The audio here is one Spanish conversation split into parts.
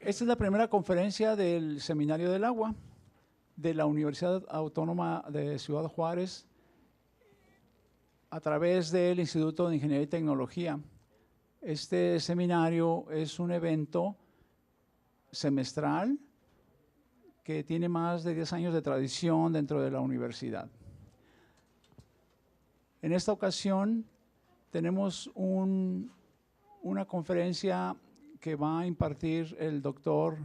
Esta es la primera conferencia del Seminario del Agua de la Universidad Autónoma de Ciudad Juárez a través del Instituto de Ingeniería y Tecnología. Este seminario es un evento semestral que tiene más de 10 años de tradición dentro de la universidad. En esta ocasión tenemos una conferencia que va a impartir el doctor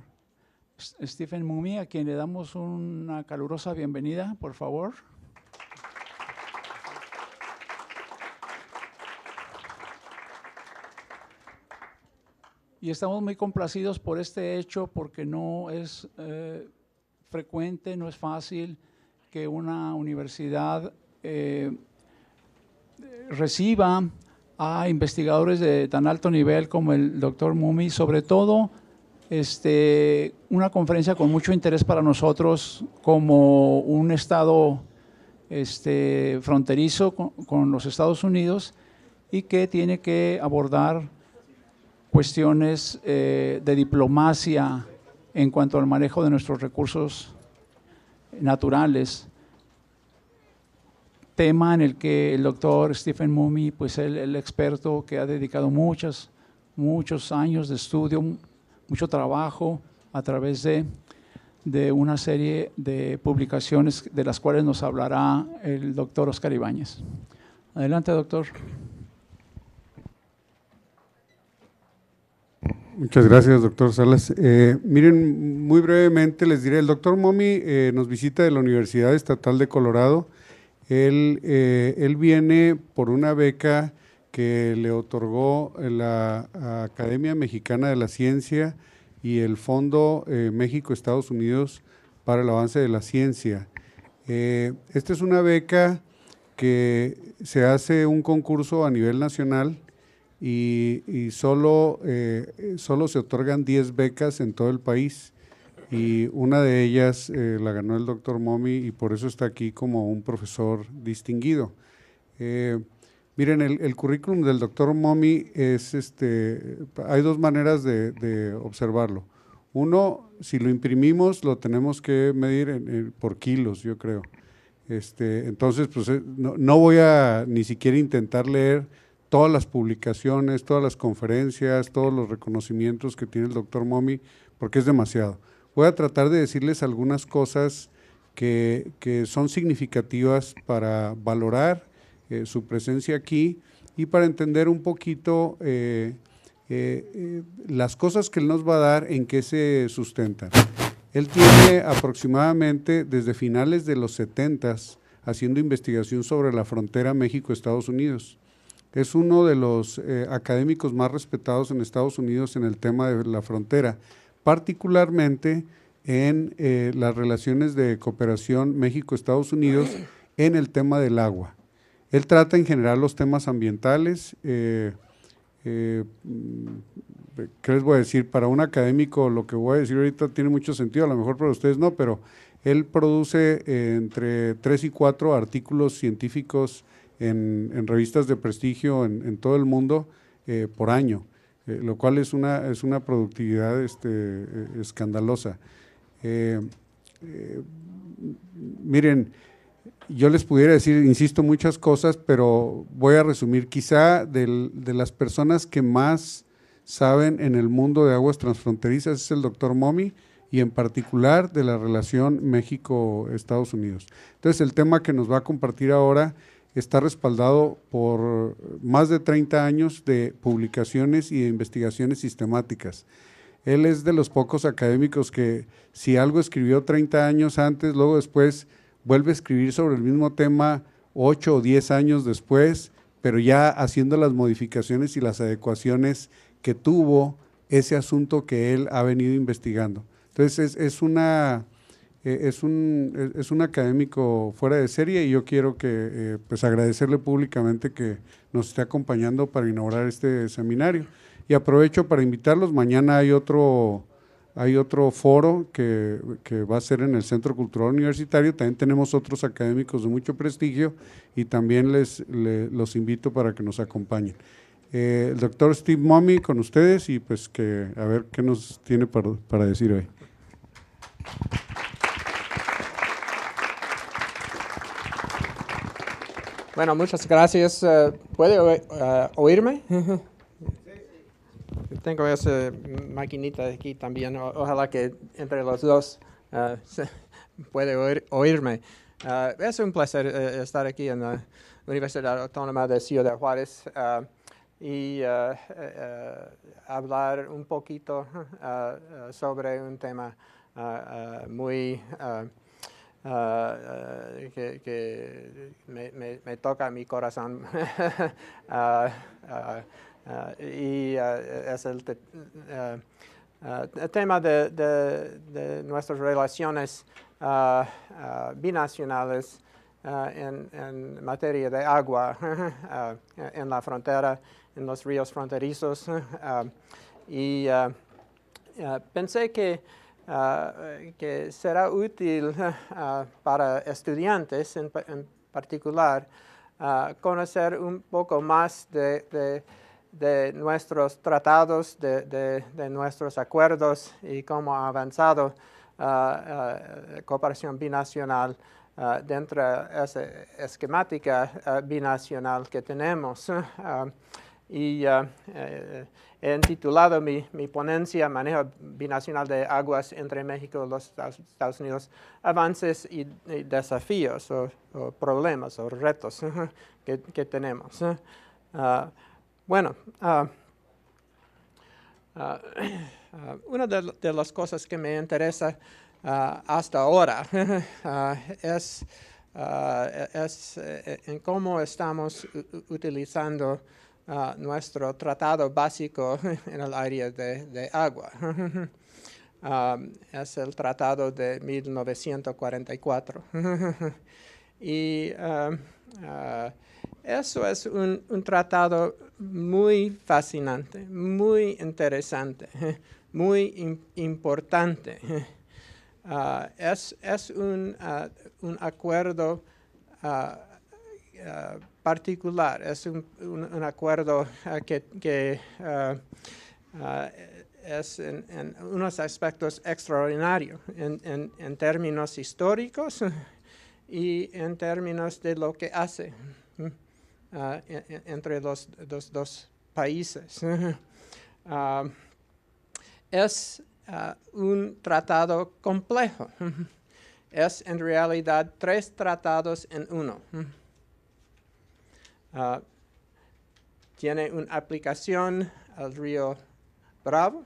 Stephen Mumey, a quien le damos una calurosa bienvenida, por favor. Y estamos muy complacidos por este hecho porque no es frecuente, no es fácil que una universidad reciba a investigadores de tan alto nivel como el doctor Mumey, sobre todo una conferencia con mucho interés para nosotros como un estado fronterizo con los Estados Unidos y que tiene que abordar cuestiones de diplomacia en cuanto al manejo de nuestros recursos naturales, tema en el que el doctor Stephen Mumey, pues el experto que ha dedicado muchos años de estudio, mucho trabajo a través de una serie de publicaciones de las cuales nos hablará el doctor Oscar Ibáñez. Adelante, doctor. Muchas gracias, doctor Salas. Miren, muy brevemente les diré, el doctor Mumey nos visita de la Universidad Estatal de Colorado. Él viene por una beca que le otorgó la Academia Mexicana de la Ciencia y el Fondo México-Estados Unidos para el Avance de la Ciencia. Esta es una beca que se hace un concurso a nivel nacional y solo se otorgan 10 becas en todo el país. Y una de ellas la ganó el doctor Mumey y por eso está aquí como un profesor distinguido. Miren, el currículum del doctor Mumey es, hay dos maneras de observarlo. Uno, si lo imprimimos, lo tenemos que medir por kilos, yo creo. Entonces, pues no voy a ni siquiera intentar leer todas las publicaciones, todas las conferencias, todos los reconocimientos que tiene el doctor Mumey, porque es demasiado. Voy a tratar de decirles algunas cosas que son significativas para valorar su presencia aquí y para entender un poquito las cosas que él nos va a dar, en qué se sustentan. Él tiene aproximadamente desde finales de los 70s haciendo investigación sobre la frontera México-Estados Unidos. Es uno de los académicos más respetados en Estados Unidos en el tema de la frontera, particularmente en las relaciones de cooperación México-Estados Unidos en el tema del agua. Él trata en general los temas ambientales. ¿Qué les voy a decir? Para un académico lo que voy a decir ahorita tiene mucho sentido, a lo mejor para ustedes no, pero él produce entre 3 y 4 artículos científicos en revistas de prestigio en todo el mundo por año. Lo cual es una productividad escandalosa. Miren, yo les pudiera decir, insisto, muchas cosas, pero voy a resumir. Quizá de las personas que más saben en el mundo de aguas transfronterizas es el doctor Mumey y en particular de la relación México-Estados Unidos. Entonces, el tema que nos va a compartir ahora está respaldado por más de 30 años de publicaciones y de investigaciones sistemáticas. Él es de los pocos académicos que si algo escribió 30 años antes, luego después vuelve a escribir sobre el mismo tema 8 o 10 años después, pero ya haciendo las modificaciones y las adecuaciones que tuvo ese asunto que él ha venido investigando. Entonces es un académico fuera de serie y yo quiero que pues agradecerle públicamente que nos esté acompañando para inaugurar este seminario. Y aprovecho para invitarlos, mañana hay otro foro que va a ser en el Centro Cultural Universitario, también tenemos otros académicos de mucho prestigio y también los invito para que nos acompañen. El doctor Steve Mommy con ustedes y pues que a ver qué nos tiene para decir hoy. Bueno, muchas gracias. ¿Puede oírme? Tengo esa maquinita aquí también. Ojalá que entre los dos puede oírme. Es un placer estar aquí en la Universidad Autónoma de Ciudad Juárez y hablar un poquito sobre un tema muy que me toca mi corazón y es el tema de nuestras relaciones binacionales en materia de agua en la frontera, en los ríos fronterizos y pensé que será útil para estudiantes en particular conocer un poco más de nuestros tratados, de nuestros acuerdos y cómo ha avanzado cooperación binacional dentro de esa esquemática binacional que tenemos. Y he intitulado mi ponencia Manejo Binacional de Aguas entre México y los Estados Unidos, Avances y Desafíos o Problemas o Retos que tenemos. Bueno, una de las cosas que me interesa hasta ahora es en cómo estamos utilizando nuestro tratado básico en el área de agua. Es el tratado de 1944. Y eso es un tratado muy fascinante, muy interesante, muy importante. Es un acuerdo particular, es un acuerdo que es en unos aspectos extraordinarios en términos históricos y en términos de lo que hace entre los dos países. Es un tratado complejo. Es en realidad 3 tratados en uno. Tiene una aplicación al río Bravo,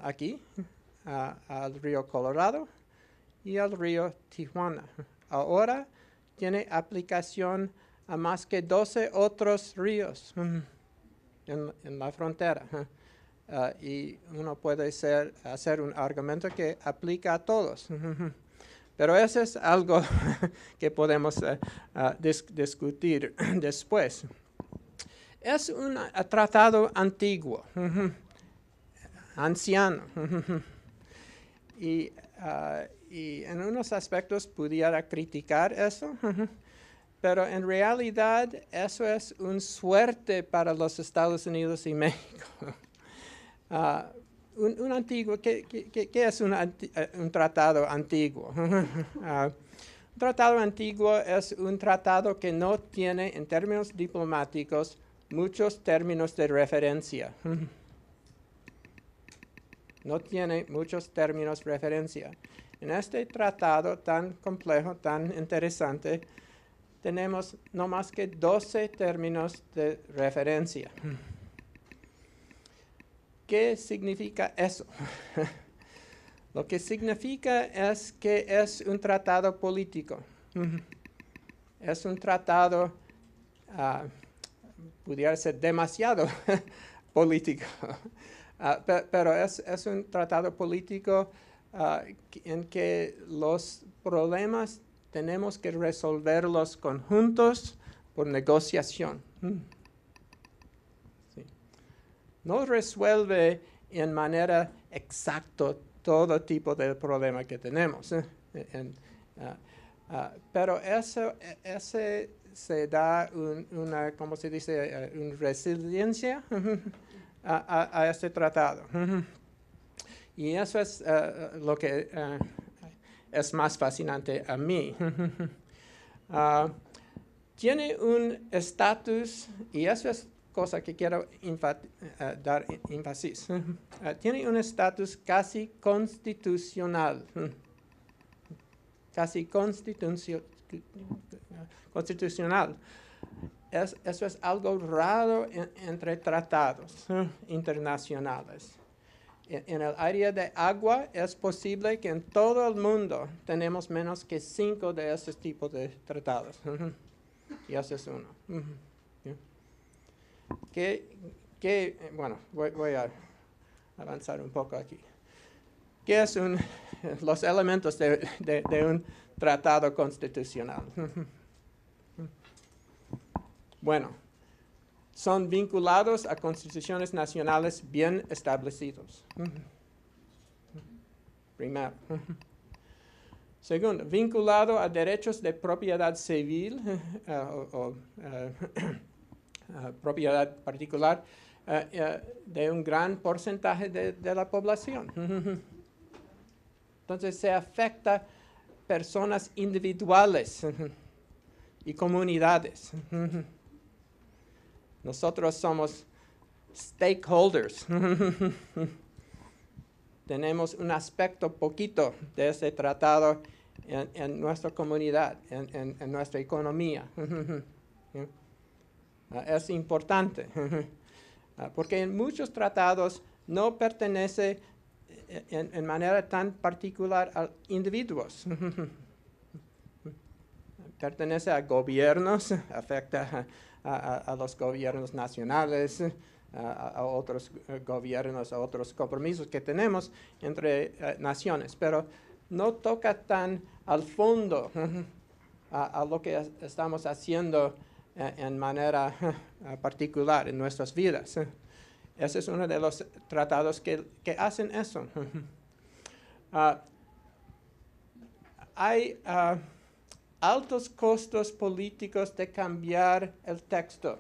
aquí, al río Colorado y al río Tijuana. Ahora tiene aplicación a más que 12 otros ríos en la frontera. Y uno puede hacer un argumento que aplica a todos. Pero eso es algo que podemos discutir después. Es un tratado antiguo, anciano. Y en unos aspectos pudiera criticar eso, pero en realidad eso es una suerte para los Estados Unidos y México. Un antiguo, ¿qué es un tratado antiguo? Un tratado antiguo es un tratado que no tiene, en términos diplomáticos, muchos términos de referencia. No tiene muchos términos de referencia. En este tratado tan complejo, tan interesante, tenemos no más que 12 términos de referencia. ¿Qué significa eso? Lo que significa es que es un tratado político. Es un tratado, pudiera ser demasiado político, pero es un tratado político en que los problemas tenemos que resolverlos conjuntos por negociación. No resuelve en manera exacta todo tipo de problema que tenemos. Pero ese se da una, ¿cómo se dice? Una resiliencia a este tratado. Y eso es lo que es más fascinante a mí. Tiene un estatus, y eso es cosa que quiero dar énfasis, tiene un estatus casi constitucional. Casi constitucional. Eso es algo raro entre tratados internacionales. En el área de agua es posible que en todo el mundo tenemos menos que 5 de esos tipos de tratados. Y ese es uno. Bueno, voy a avanzar un poco aquí. ¿Qué es los elementos de un tratado constitucional? Bueno, son vinculados a constituciones nacionales bien establecidos. Primero. Segundo, vinculado a derechos de propiedad civil o propiedad particular de un gran porcentaje de la población. Entonces se afecta personas individuales y comunidades. Nosotros somos stakeholders. Tenemos un aspecto poquito de ese tratado en nuestra comunidad, en nuestra economía. Es importante, porque en muchos tratados no pertenece en manera tan particular a individuos. Pertenece a gobiernos, afecta a los gobiernos nacionales, a otros gobiernos, a otros compromisos que tenemos entre naciones, pero no toca tan al fondo a lo que estamos haciendo en manera particular en nuestras vidas. Ese es uno de los tratados que hacen eso. Hay altos costos políticos de cambiar el texto.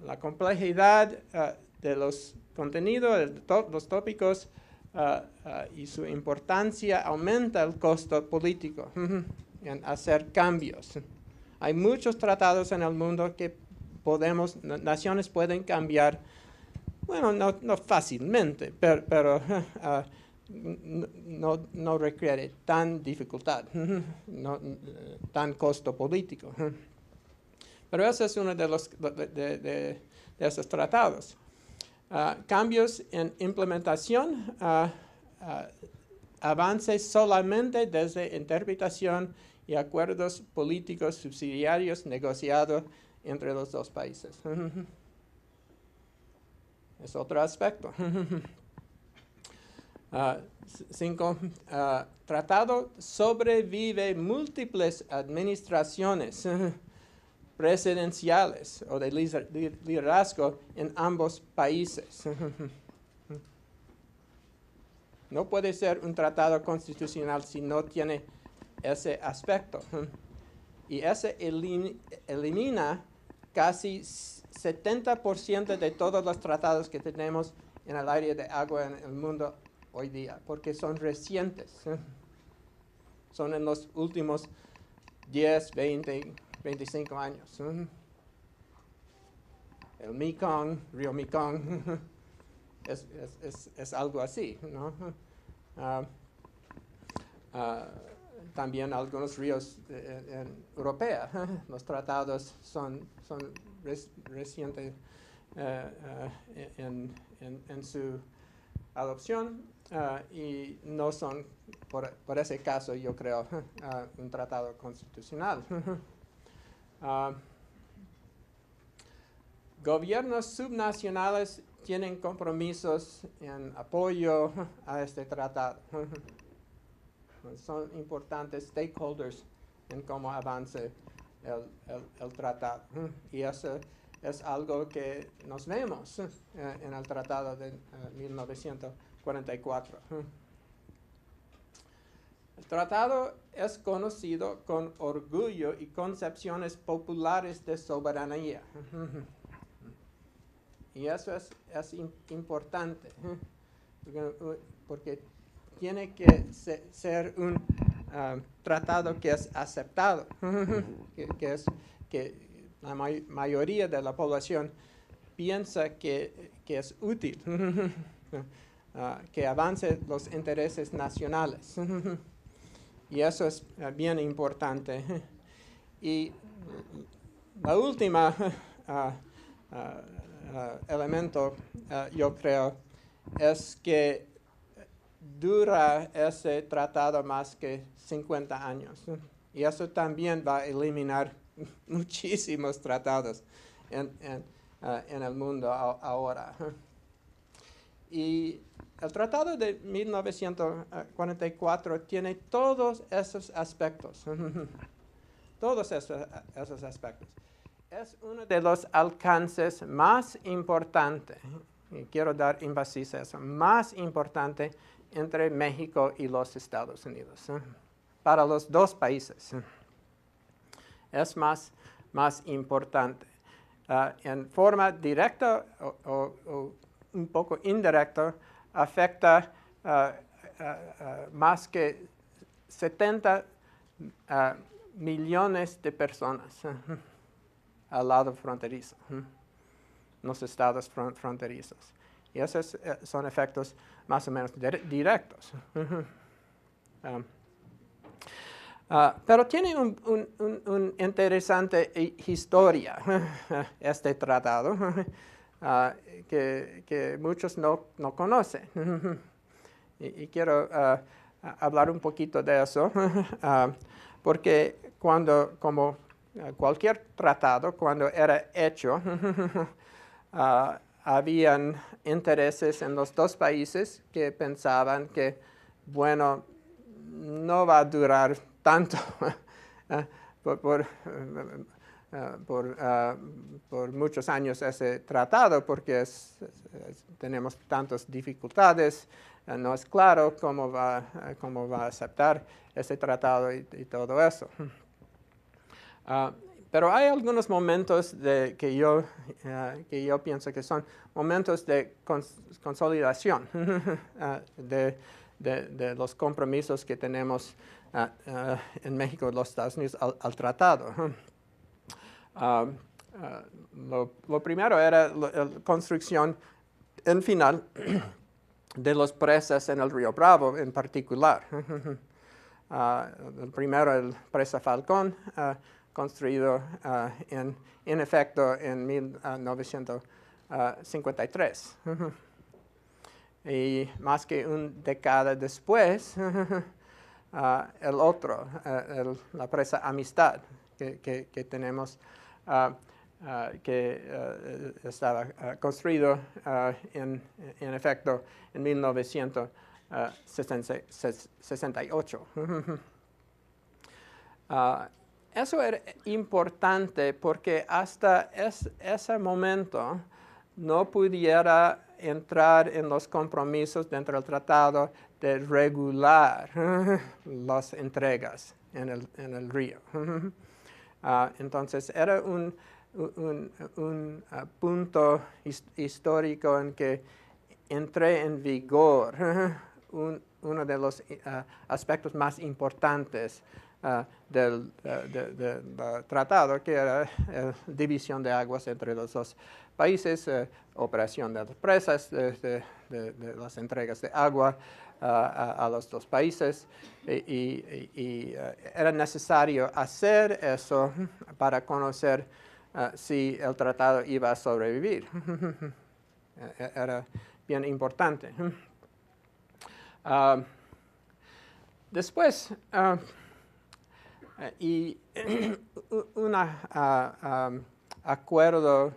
La complejidad de los contenidos, los tópicos y su importancia aumenta el costo político en hacer cambios. Hay muchos tratados en el mundo que naciones pueden cambiar, bueno, no fácilmente, pero no requiere tan dificultad, tan costo político. Pero ese es uno de esos tratados. Cambios en implementación, avances solamente desde interpretación y acuerdos políticos subsidiarios negociados entre los dos países. Es otro aspecto. 5. Tratado sobrevive múltiples administraciones presidenciales o de liderazgo en ambos países. No puede ser un tratado constitucional si no tiene ese aspecto. Y ese elimina casi 70% de todos los tratados que tenemos en el área de agua en el mundo hoy día, porque son recientes. Son en los últimos 10, 20, 25 años. El Mekong, río Mekong, es algo así, ¿no? También algunos ríos europeos, los tratados son recientes en su adopción y no son, por ese caso, yo creo, un tratado constitucional. Gobiernos subnacionales tienen compromisos en apoyo a este tratado. Son importantes stakeholders en cómo avance el tratado. Y eso es algo que nos vemos en el tratado de 1944. El tratado es conocido con orgullo y concepciones populares de soberanía. Y eso es importante, porque tiene que ser un tratado que es aceptado, que la mayoría de la población piensa que es útil, que avance los intereses nacionales. Y eso es bien importante. Y la última elemento, yo creo, es que dura ese tratado más que 50 años. Y eso también va a eliminar muchísimos tratados en el mundo ahora. Y el tratado de 1944 tiene todos esos aspectos. Todos esos aspectos. Es uno de los alcances más importantes, y quiero dar énfasis a eso, más importante entre México y los Estados Unidos, para los dos países. Es más importante. En forma directa o un poco indirecta, afecta más que 70 millones de personas al lado fronterizo, los estados fronterizos. Y esos son efectos más o menos directos. Pero tiene un interesante historia este tratado que muchos no conocen. Y quiero hablar un poquito de eso, porque como cualquier tratado, cuando era hecho, habían intereses en los dos países que pensaban que, bueno, no va a durar tanto por muchos años ese tratado, porque tenemos tantas dificultades, no es claro cómo va a aceptar ese tratado y todo eso. Pero hay algunos momentos que yo pienso que son momentos de consolidación de los compromisos que tenemos en México y los Estados Unidos al tratado. Lo primero era la construcción en final de las presas en el río Bravo en particular. El primero, el presa Falcón, construido en efecto en 1953. Y más que una década después, el otro, la presa Amistad, que tenemos, que estaba construido en efecto en 1968. Eso era importante porque hasta ese momento no pudiera entrar en los compromisos dentro del tratado de regular las entregas en el río. Entonces era un punto histórico en que entré en vigor uno de los aspectos más importantes del tratado, que era la división de aguas entre los dos países, operación de las presas, de las entregas de agua a los dos países, y era necesario hacer eso para conocer si el tratado iba a sobrevivir. Era bien importante. Después, y un acuerdo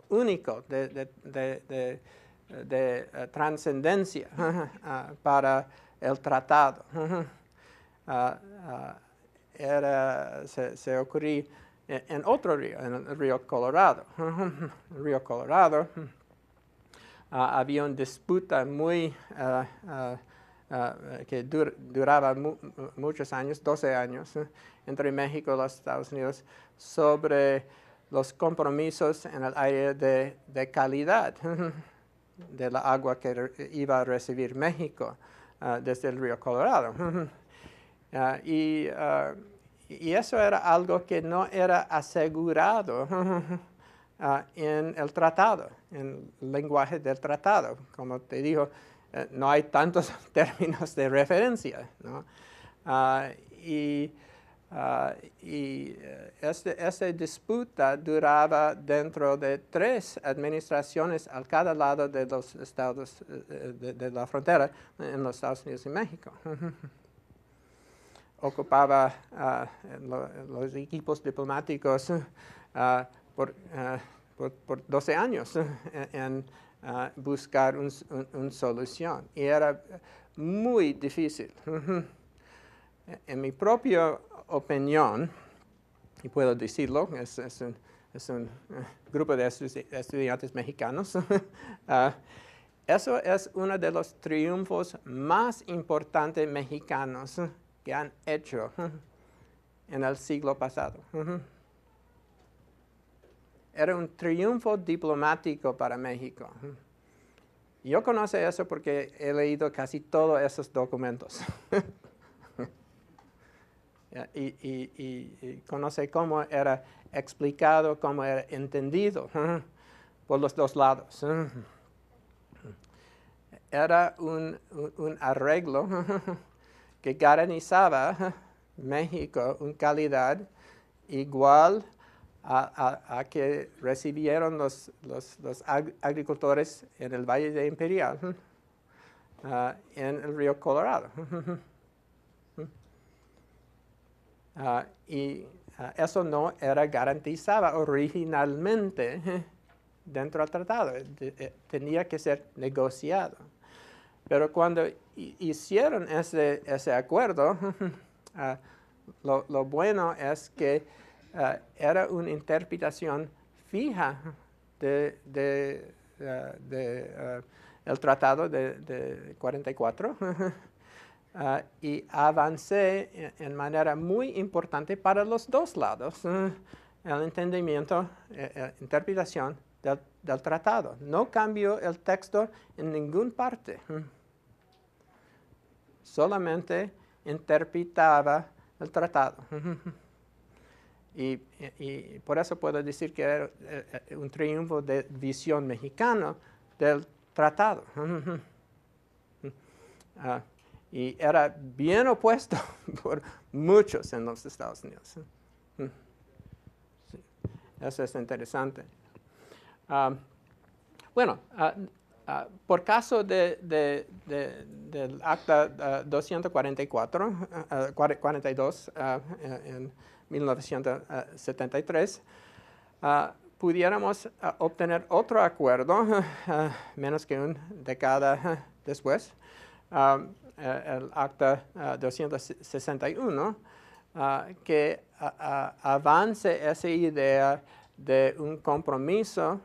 único de trascendencia para el tratado. Se ocurrió en otro río, en el río Colorado. El río Colorado había una disputa muy que duraba muchos años, 12 años, entre México y los Estados Unidos, sobre los compromisos en el área de calidad de la agua que iba a recibir México desde el río Colorado. Y eso era algo que no era asegurado en el tratado, en el lenguaje del tratado. Como te digo, no hay tantos términos de referencia, ¿no? Esta disputa duraba dentro de 3 administraciones a cada lado de los estados de la frontera en los Estados Unidos y México. Ocupaba los equipos diplomáticos por 12 años en buscar una solución. Y era muy difícil. En mi propia opinión, y puedo decirlo, es un grupo de estudiantes mexicanos, eso es uno de los triunfos más importantes mexicanos que han hecho en el siglo pasado. Era un triunfo diplomático para México. Yo conozco eso porque he leído casi todos esos documentos. y conoce cómo era explicado, cómo era entendido por los dos lados. Era un arreglo que garantizaba México una calidad igual a que recibieron los agricultores en el Valle de Imperial, en el río Colorado. Eso no era garantizado originalmente dentro del tratado, tenía que ser negociado. Pero cuando hicieron ese acuerdo, lo bueno es que era una interpretación fija del tratado de 44 y avancé en manera muy importante para los dos lados el entendimiento, interpretación del tratado. No cambió el texto en ninguna parte. Solamente interpretaba el tratado. Y por eso puedo decir que era un triunfo de visión mexicana del tratado. Y era bien opuesto por muchos en los Estados Unidos. Sí, eso es interesante. Bueno, por caso del Acta 242 en 1973, pudiéramos obtener otro acuerdo menos que una década después, el Acta 261, que avance esa idea de un compromiso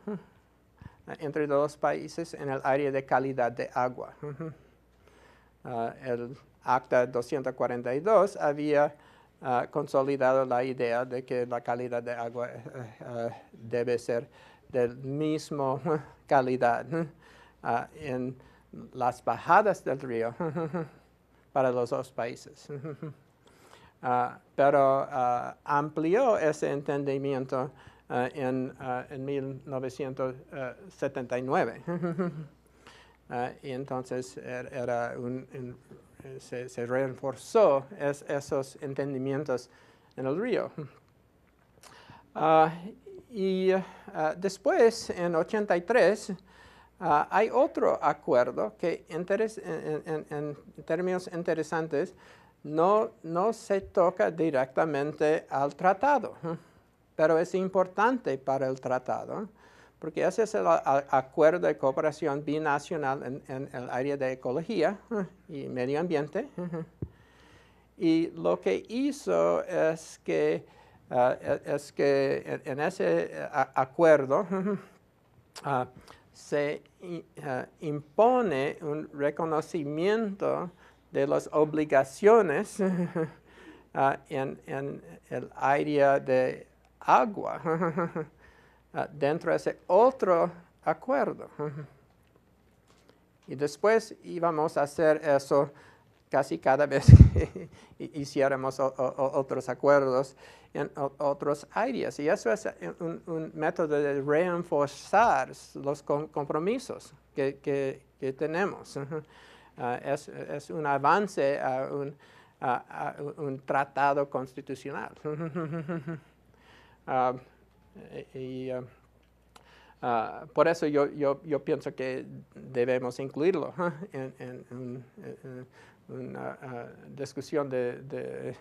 entre dos países en el área de calidad de agua. El Acta 242 había consolidado la idea de que la calidad de agua debe ser de la misma calidad en las bajadas del río para los dos países. Pero amplió ese entendimiento en 1979. Y entonces se reforzó esos entendimientos en el río. Después, en 83, hay otro acuerdo que en términos interesantes no se toca directamente al tratado, pero es importante para el tratado, porque ese es el acuerdo de cooperación binacional en el área de ecología y medio ambiente. Y lo que hizo es que en ese acuerdo se impone un reconocimiento de las obligaciones en el área de agua dentro de ese otro acuerdo. Y después íbamos a hacer eso casi cada vez que hiciéramos otros acuerdos en otras áreas. Y eso es un método de reforzar los compromisos que tenemos. Es un avance a un tratado constitucional. Por eso yo pienso que debemos incluirlo en una discusión de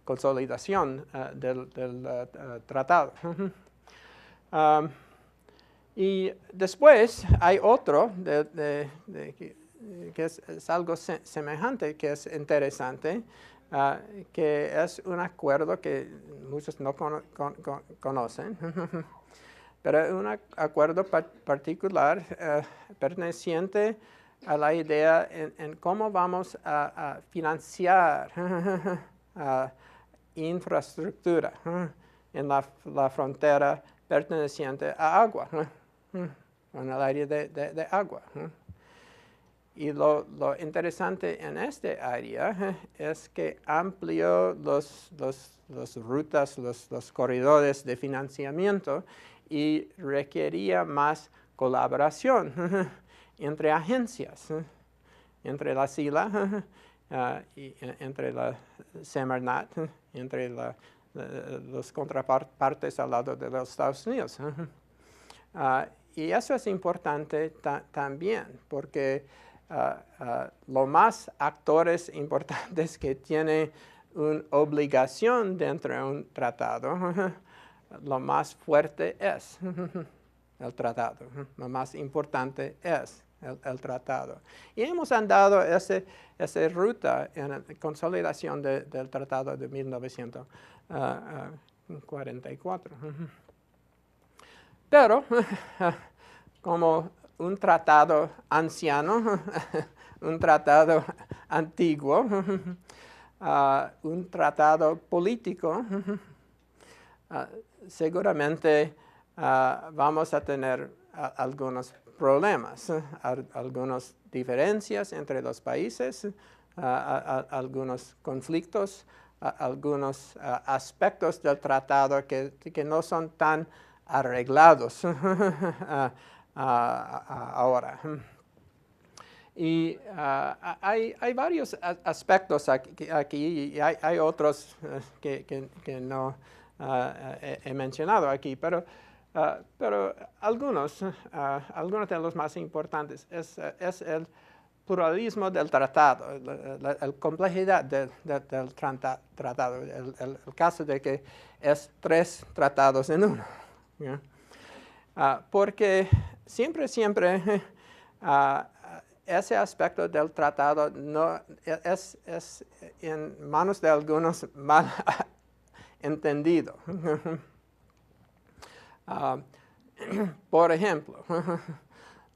consolidación del tratado. Y después hay otro que es algo semejante, que es interesante, que es un acuerdo que muchos no conocen. Pero un acuerdo particular perteneciente a la idea en cómo vamos a financiar infraestructura en la frontera perteneciente a agua, en el área de agua. Y lo interesante en este área es que amplió las rutas, los corredores de financiamiento y requería más colaboración entre agencias, entre la SILA, y entre la Semarnat, entre los contrapartes al lado de los Estados Unidos. Y eso es importante también, porque los más actores importantes que tienen una obligación dentro de un tratado, lo más fuerte es el tratado, lo más importante es el tratado. Y hemos andado esa ruta en la consolidación del tratado de 1944. Pero, como un tratado anciano, un tratado antiguo, un tratado político, seguramente vamos a tener algunos problemas, algunas diferencias entre los países, algunos conflictos, algunos aspectos del tratado que no son tan arreglados ahora. Y hay varios aspectos aquí y hay otros que no he mencionado aquí, pero algunos de los más importantes es el pluralismo del tratado, la complejidad del tratado, el caso de que es 3 tratados en uno. Porque siempre ese aspecto del tratado no es en manos de algunos mal entendido. Por ejemplo,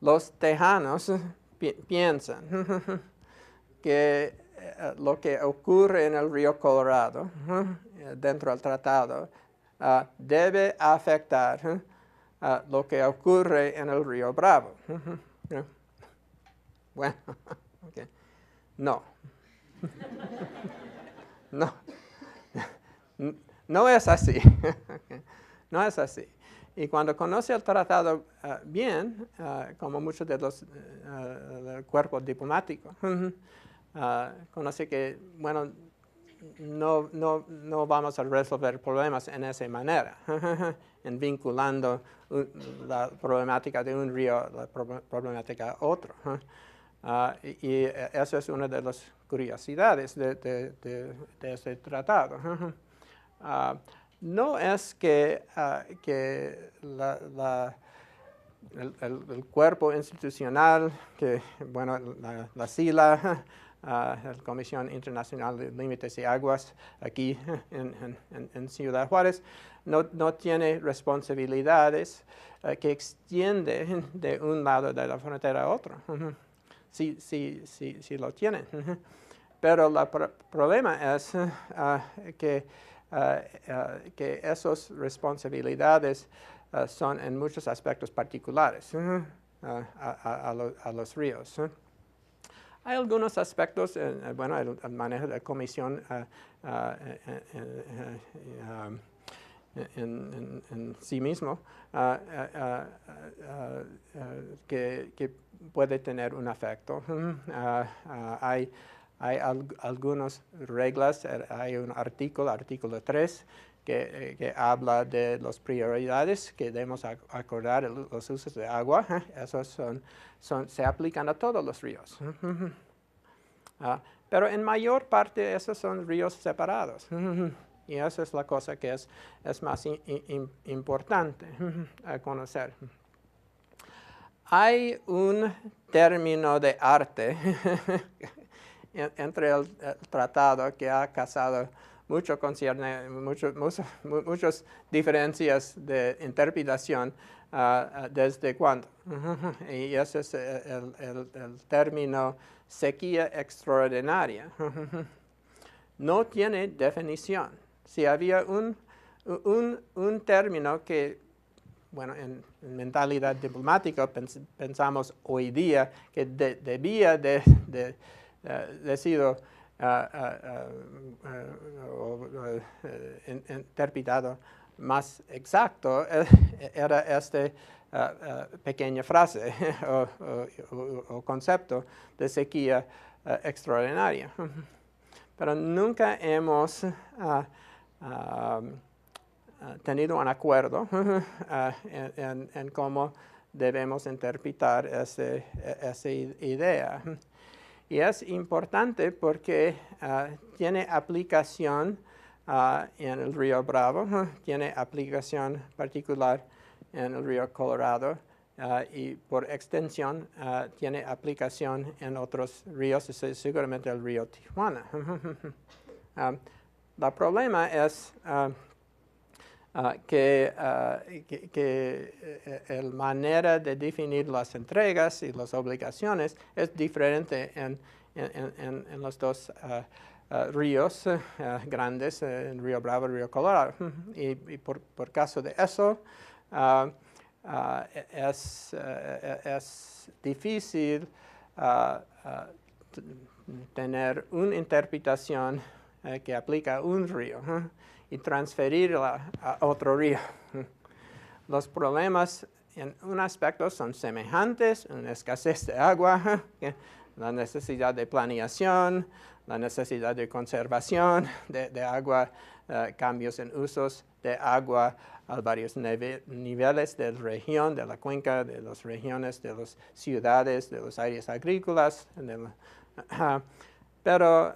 los tejanos piensan que lo que ocurre en el río Colorado, dentro del tratado, debe afectar lo que ocurre en el río Bravo. Bueno, okay. No. No es así. No es así. Y cuando conoce el tratado bien, como muchos de los cuerpos diplomáticos, conoce que, bueno, no vamos a resolver problemas en esa manera, en vinculando la problemática de un río, la problemática a otro. Y eso es una de las curiosidades de ese tratado. No es que el cuerpo institucional, que, bueno, la SILA, la Comisión Internacional de Límites y Aguas, aquí en Ciudad Juárez, no tiene responsabilidades que extienden de un lado de la frontera a otro, sí lo tienen. Pero el problema es que esas responsabilidades son en muchos aspectos particulares a los ríos. Hay algunos aspectos, bueno, el manejo de la comisión en sí mismo que puede tener un efecto. Hay algunas reglas, hay un artículo 3, que habla de las prioridades que debemos acordar los usos de agua. Esos se aplican a todos los ríos. Pero en mayor parte esos son ríos separados. Y esa es la cosa que es más importante a conocer. Hay un término de arte entre el tratado que ha causado muchas diferencias de interpretación desde cuándo. Y ese es el término sequía extraordinaria. No tiene definición. Si había un término que, bueno, en mentalidad diplomática pensamos hoy día que debía de sido interpretado más exacto, era esta pequeña frase o concepto de sequía extraordinaria. Pero nunca hemos tenido un acuerdo en cómo debemos interpretar esa idea. Y es importante porque tiene aplicación en el río Bravo, tiene aplicación particular en el río Colorado y por extensión tiene aplicación en otros ríos, seguramente el río Tijuana. El problema es que la manera de definir las entregas y las obligaciones es diferente en los dos ríos grandes, en Río Bravo y Río Colorado. Y por caso de eso, es difícil tener una interpretación que aplica a un río y transferirla a otro río. Los problemas en un aspecto son semejantes, una escasez de agua, la necesidad de planeación, la necesidad de conservación de agua, cambios en usos de agua a varios niveles de la región, de la cuenca, de las regiones, de las ciudades, de las áreas agrícolas. Pero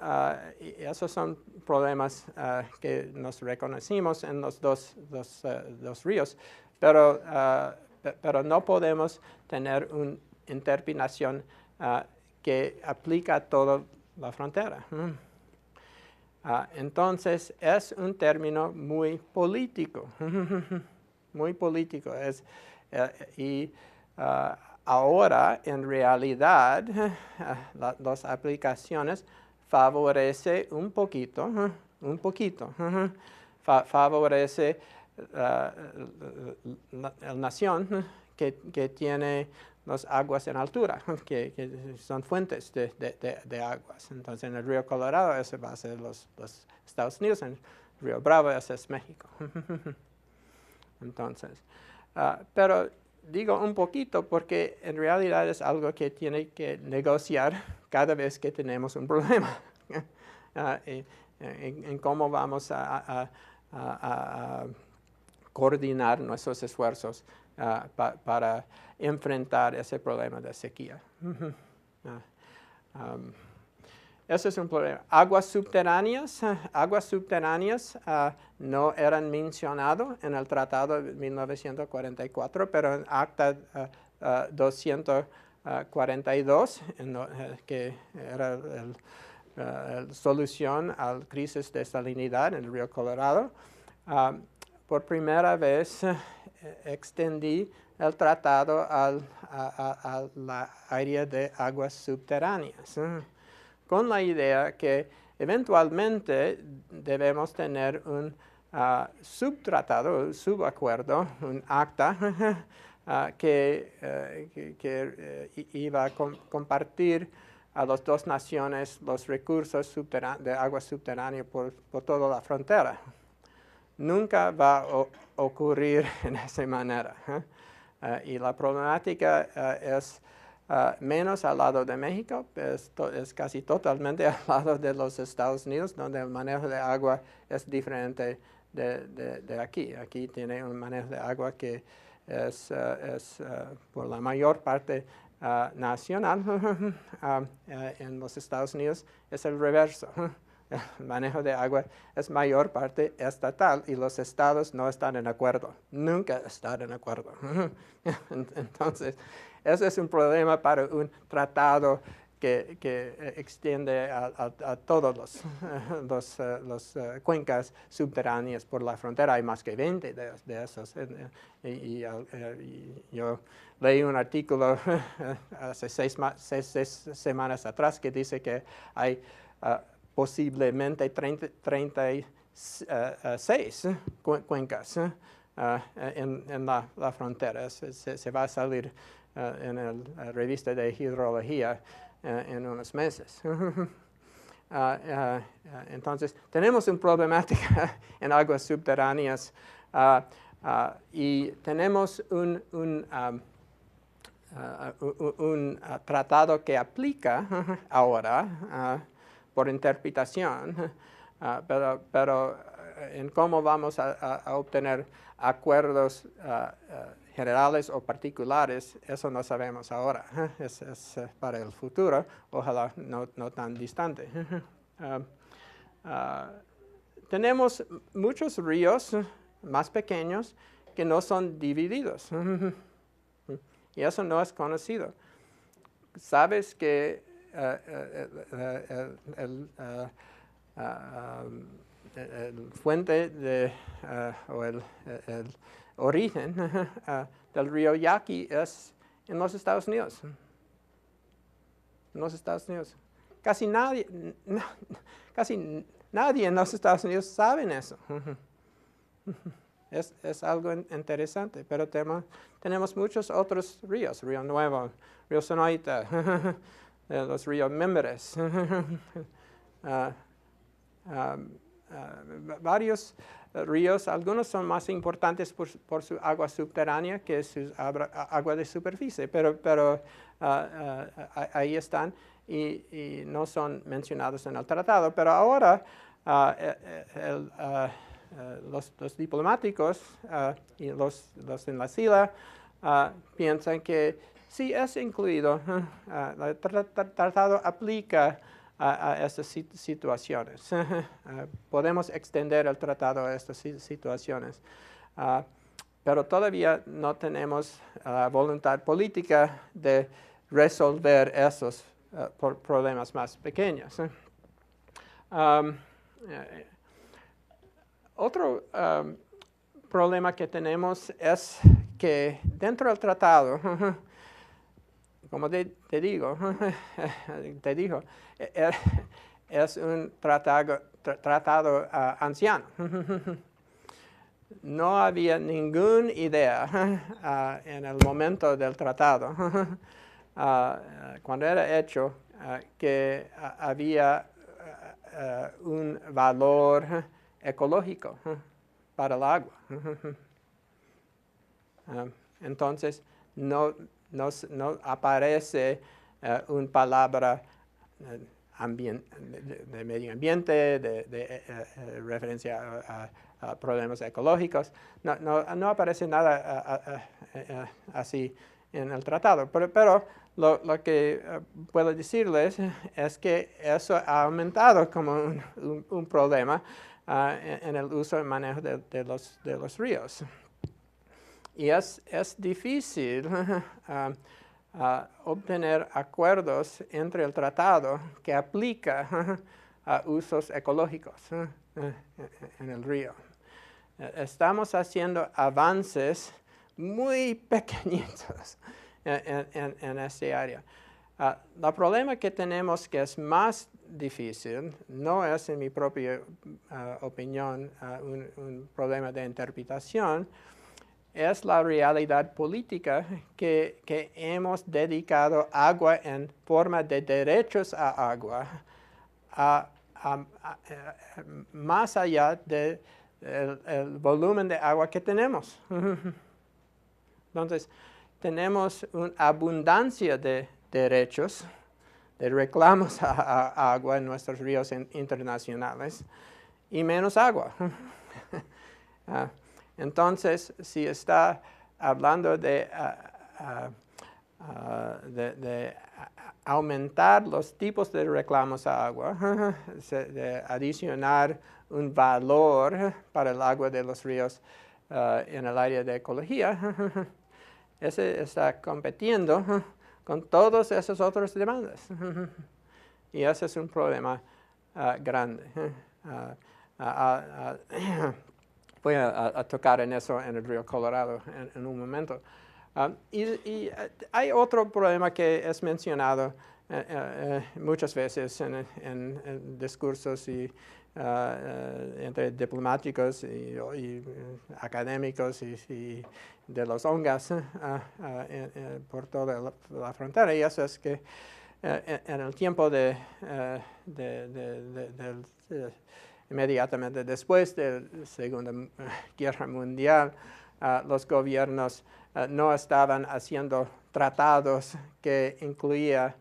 esos son problemas que nos reconocimos en los dos ríos, pero no podemos tener una interpretación que aplica a toda la frontera. Entonces, es un término muy político, muy político. Ahora, en realidad, las aplicaciones favorecen un poquito, favorece la nación que tiene las aguas en altura, que son fuentes de aguas. Entonces, en el río Colorado, ese va a ser los Estados Unidos, en el río Bravo, ese es México. Entonces, pero digo un poquito porque en realidad es algo que tiene que negociar cada vez que tenemos un problema. En cómo vamos a coordinar nuestros esfuerzos para enfrentar ese problema de sequía. Ese es un problema. Aguas subterráneas no eran mencionadas en el Tratado de 1944, pero en Acta 242, que era la solución a la crisis de salinidad en el río Colorado, por primera vez extendí el tratado a la área de aguas subterráneas, con la idea que eventualmente debemos tener un subtratado, un subacuerdo, un acta que iba a compartir a las dos naciones los recursos de agua subterránea por toda la frontera. Nunca va a ocurrir en esa manera. Y la problemática es menos al lado de México, es casi totalmente al lado de los Estados Unidos, donde el manejo de agua es diferente de aquí. Aquí tiene un manejo de agua que es por la mayor parte nacional. En los Estados Unidos es el reverso. El manejo de agua es mayor parte estatal y los estados no están en acuerdo. Nunca están en acuerdo. Entonces, ese es un problema para un tratado que extiende a todos los cuencas subterráneas por la frontera. Hay más que 20 de esos. Y yo leí un artículo hace seis semanas atrás que dice que hay posiblemente 36 cuencas en la frontera. Se va a salir en la revista de hidrología en unos meses. Entonces, tenemos una problemática en aguas subterráneas y tenemos un tratado que aplica ahora por interpretación, pero en cómo vamos a obtener acuerdos generales o particulares, eso no sabemos ahora. Es para el futuro, ojalá no tan distante. Tenemos muchos ríos más pequeños que no son divididos. Y eso no es conocido. Sabes que el fuente o el origen del río Yaqui es en los Estados Unidos. En los Estados Unidos. Casi nadie en los Estados Unidos sabe eso. Es algo interesante, pero tenemos muchos otros ríos, Río Nuevo, Río Sonoita, los ríos Mimbres, varios ríos. Algunos son más importantes por su agua subterránea que su agua de superficie, pero ahí están y no son mencionados en el tratado. Pero ahora los diplomáticos y los en la SILA piensan que sí es incluido. El tratado aplica a estas situaciones. Podemos extender el tratado a estas situaciones. Pero todavía no tenemos voluntad política de resolver esos problemas más pequeños. Otro problema que tenemos es que dentro del tratado, como te digo, es un tratado anciano. No había ninguna idea en el momento del tratado, cuando era hecho, que había un valor ecológico para el agua. Entonces, no aparece una palabra de medio ambiente, de referencia a problemas ecológicos. No aparece nada así en el tratado. Pero lo que puedo decirles es que eso ha aumentado como un problema en el uso y manejo de los ríos. Y es difícil obtener acuerdos entre el tratado que aplica a usos ecológicos en el río. Estamos haciendo avances muy pequeñitos en esta área. El problema que tenemos, que es más difícil, no es, en mi propia opinión, un problema de interpretación, es la realidad política que hemos dedicado agua en forma de derechos a agua más allá del volumen de agua que tenemos. Entonces, tenemos una abundancia de derechos, de reclamos a agua en nuestros ríos internacionales y menos agua. Entonces, si está hablando de aumentar los tipos de reclamos a agua, de adicionar un valor para el agua de los ríos en el área de ecología, ese está compitiendo con todas esas otras demandas. Y ese es un problema grande. Voy a tocar en eso en el río Colorado en un momento. Y hay otro problema que es mencionado muchas veces en discursos entre diplomáticos y académicos y de los ONGAS por toda la frontera, y eso es que en el tiempo inmediatamente después de la Segunda Guerra Mundial, los gobiernos no estaban haciendo tratados que incluía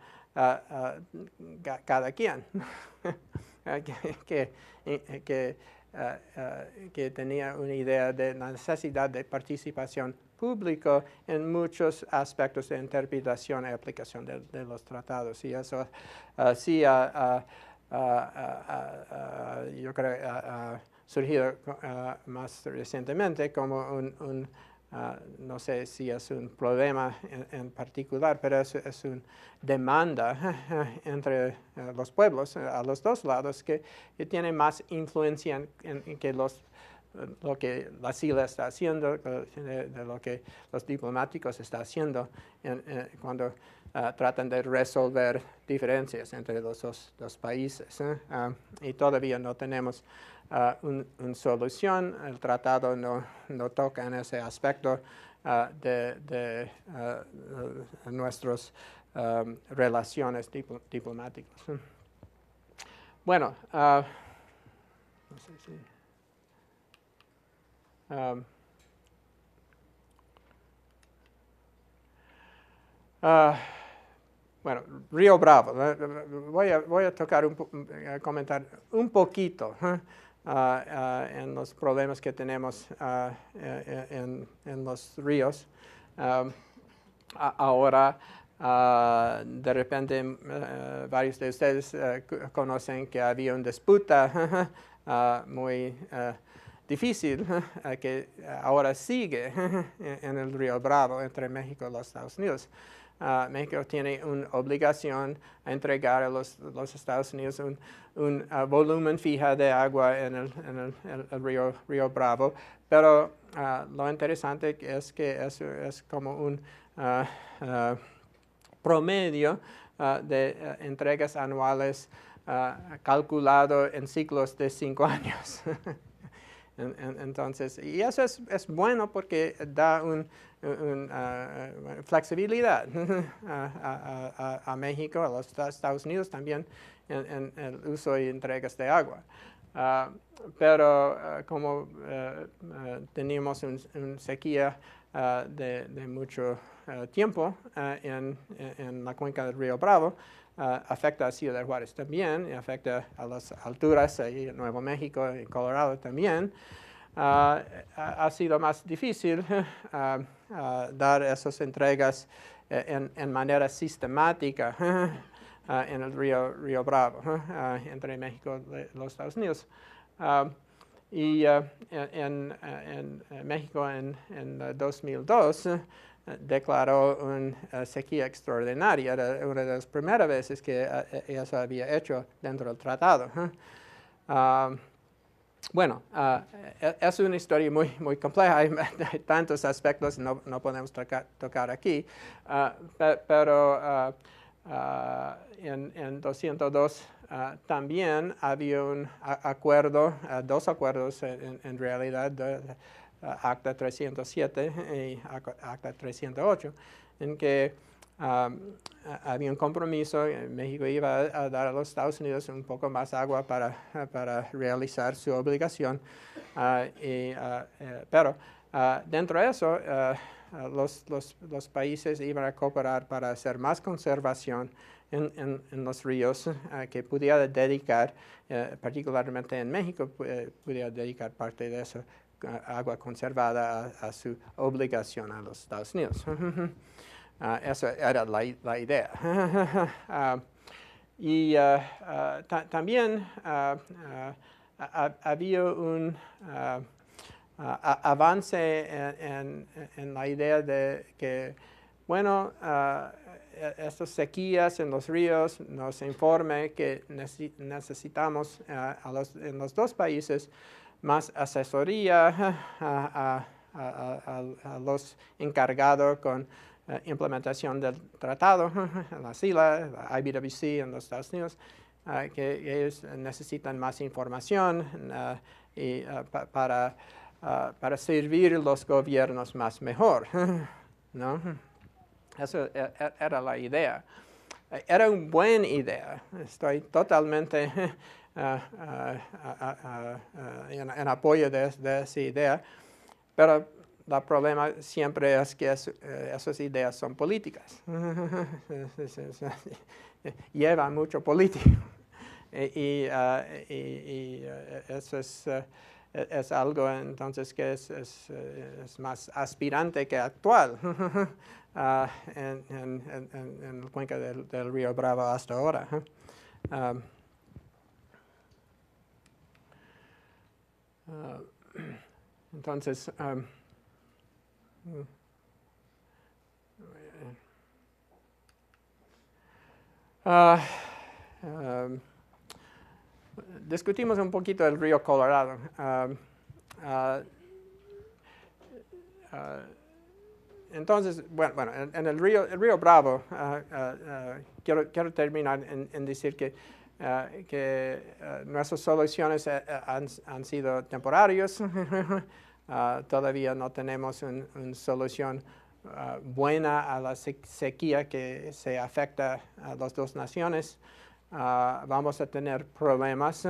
cada quien, que tenía una idea de la necesidad de participación pública en muchos aspectos de interpretación y aplicación de los tratados. Y eso sí yo creo ha surgido más recientemente como no sé si es un problema en particular, pero es una demanda entre los pueblos a los dos lados que tiene más influencia en que lo que la SILA está haciendo, de lo que los diplomáticos están haciendo cuando tratan de resolver diferencias entre los dos países. Y todavía no tenemos una solución. El tratado no toca en ese aspecto de nuestras relaciones diplomáticas. Bueno, no sé si... bueno, Río Bravo. Voy a tocar comentar un poquito en los problemas que tenemos en los ríos. Ahora, de repente, varios de ustedes conocen que había una disputa muy difícil que ahora sigue en el Río Bravo entre México y los Estados Unidos. México tiene una obligación a entregar a los Estados Unidos un volumen fijo de agua en el Río Bravo, pero lo interesante es que es como un promedio de entregas anuales calculado en ciclos de 5 años. Entonces, y eso es bueno porque da una flexibilidad a México, a los Estados Unidos también en el uso y entregas de agua. Pero como teníamos una sequía de mucho tiempo en la cuenca del Río Bravo, afecta a Ciudad Juárez también, y afecta a las alturas en Nuevo México y Colorado también. Ha sido más difícil dar esas entregas en manera sistemática en el Río Bravo, entre México y los Estados Unidos. Y en México en 2002 declaró una sequía extraordinaria. Era una de las primeras veces que eso había hecho dentro del tratado. Bueno, es una historia muy compleja, hay tantos aspectos, no podemos tocar aquí, pero en 202 también había un acuerdo, dos acuerdos en realidad, Acta 307 y Acta 308, en que había un compromiso, México iba a dar a los Estados Unidos un poco más agua para realizar su obligación, pero dentro de eso los países iban a cooperar para hacer más conservación en los ríos, que pudiera dedicar, particularmente en México, pudiera dedicar parte de esa agua conservada a su obligación a los Estados Unidos. Esa era la idea. Y también había un avance en la idea de que, bueno, estas sequías en los ríos nos informe que necesitamos en los dos países más asesoría a los encargados con implementación del tratado, la SILA, la IBWC en los Estados Unidos, que ellos necesitan más información para servir los gobiernos más mejor, ¿no? Esa era la idea. Era una buena idea. Estoy totalmente en apoyo de esa idea, pero el problema siempre es que esas ideas son políticas. Lleva mucho político. Y eso es algo entonces que es más aspirante que actual en la cuenca del río Bravo hasta ahora. Entonces, discutimos un poquito el río Colorado. Entonces, bueno, en el río Bravo, quiero terminar en decir que nuestras soluciones han sido temporarias. Todavía no tenemos una solución buena a la sequía que se afecta a las dos naciones. Vamos a tener problemas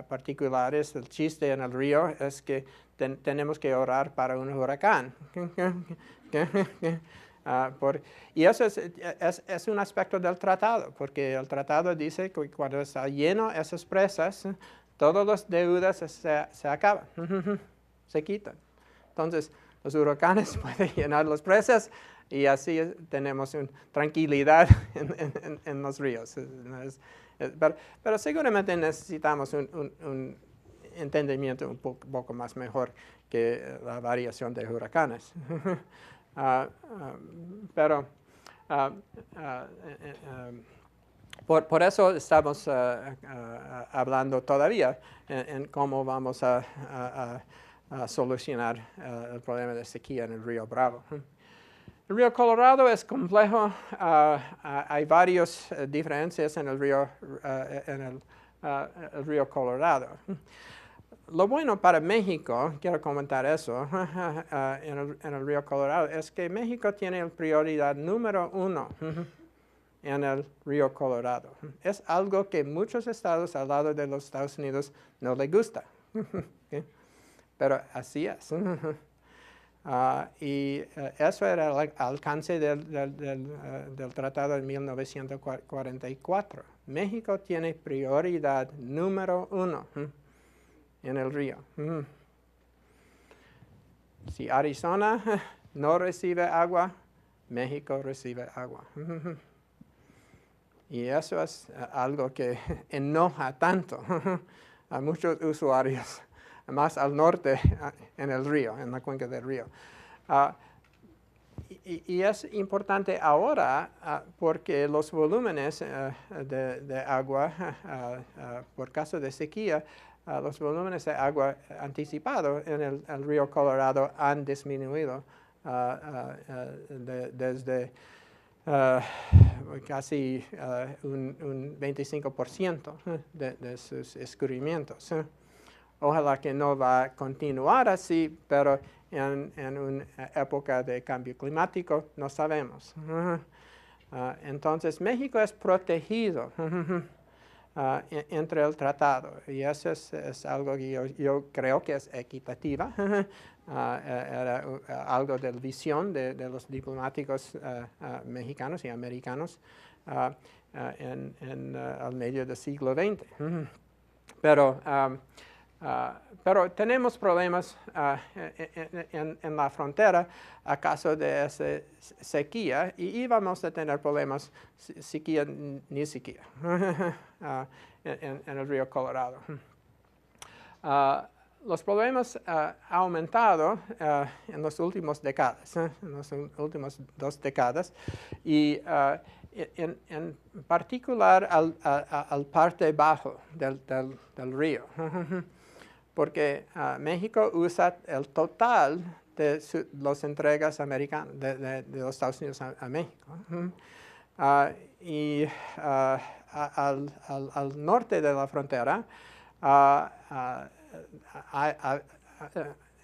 particulares. El chiste en el río es que tenemos que orar para un huracán. Y eso es un aspecto del tratado, porque el tratado dice que cuando está lleno esas presas, todas las deudas se acaban, se quitan. Entonces, los huracanes pueden llenar las presas y así tenemos tranquilidad en los ríos. Pero seguramente necesitamos un entendimiento un poco más mejor que la variación de huracanes. Pero por eso estamos hablando todavía en cómo vamos a solucionar el problema de sequía en el río Bravo. El río Colorado es complejo. Hay varias diferencias en el río Colorado. Lo bueno para México, quiero comentar eso, en el río Colorado, es que México tiene prioridad número 1 en el río Colorado. Es algo que muchos estados al lado de los Estados Unidos no les gusta. Pero así es. Y eso era el alcance del tratado de 1944. México tiene prioridad número 1 en el río. Si Arizona no recibe agua, México recibe agua. Y eso es algo que enoja tanto a muchos usuarios, más al norte en el río, en la cuenca del río. y es importante ahora porque los volúmenes de agua, por caso de sequía, los volúmenes de agua anticipados en el río Colorado han disminuido desde casi un 25% de sus escurrimientos. Ojalá que no va a continuar así, pero en una época de cambio climático no sabemos. Entonces, México es protegido entre el tratado y eso es algo que yo creo que es equitativa. Era algo de la visión de los diplomáticos mexicanos y americanos al medio del siglo XX. Pero tenemos problemas en la frontera a causa de esa sequía y íbamos a tener problemas sequía ni sequía en el río Colorado. Los problemas han aumentado en las últimas décadas, en las últimas 2 décadas, y en particular al parte bajo del río. Porque México usa el total de las entregas americanas de los Estados Unidos a México. Y al norte de la frontera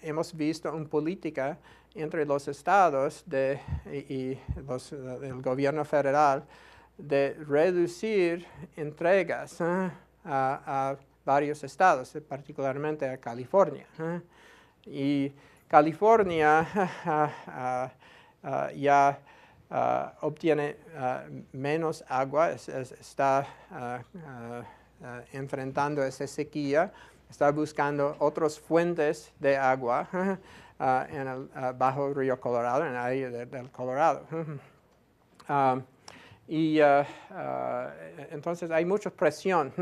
hemos visto una política entre los estados y el gobierno federal de reducir entregas a varios estados, particularmente a California. Y California ya obtiene menos agua, está enfrentando esa sequía, está buscando otras fuentes de agua en el bajo río Colorado, en el área del Colorado. Entonces hay mucha presión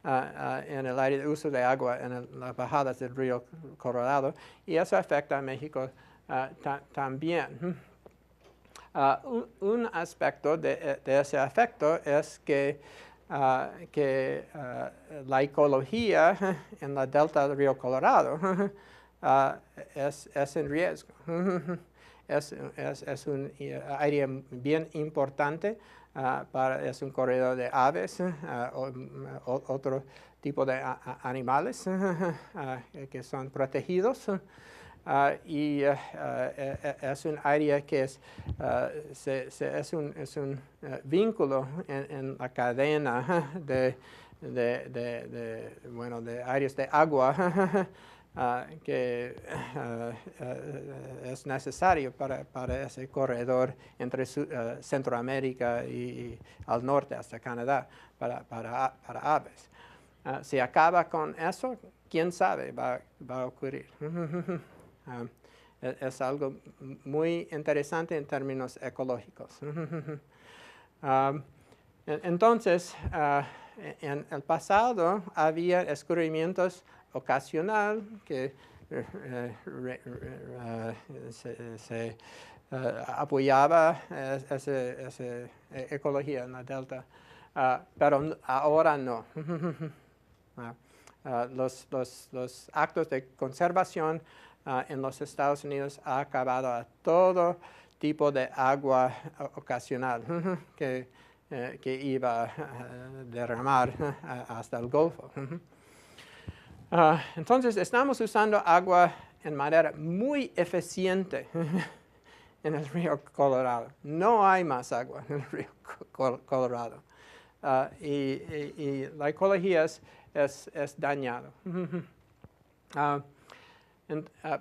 en el área de uso de agua en las bajadas del río Colorado y eso afecta a México también. Un aspecto de ese efecto es que la ecología en la delta del río Colorado es en riesgo. Es un área bien importante. Es un corredor de aves, otro tipo de animales que son protegidos. Y es un área que es un vínculo en la cadena de áreas de agua que es necesario para ese corredor entre Centroamérica y al norte hasta Canadá para aves. Si acaba con eso, quién sabe va a ocurrir. Es algo muy interesante en términos ecológicos. Entonces, en el pasado había escurrimientos ocasional que se apoyaba esa ecología en la delta, pero ahora no. Los actos de conservación en los Estados Unidos han acabado a todo tipo de agua ocasional que iba a derramar hasta el Golfo. Entonces, estamos usando agua en manera muy eficiente en el río Colorado. No hay más agua en el río Colorado. Y la ecología es dañada.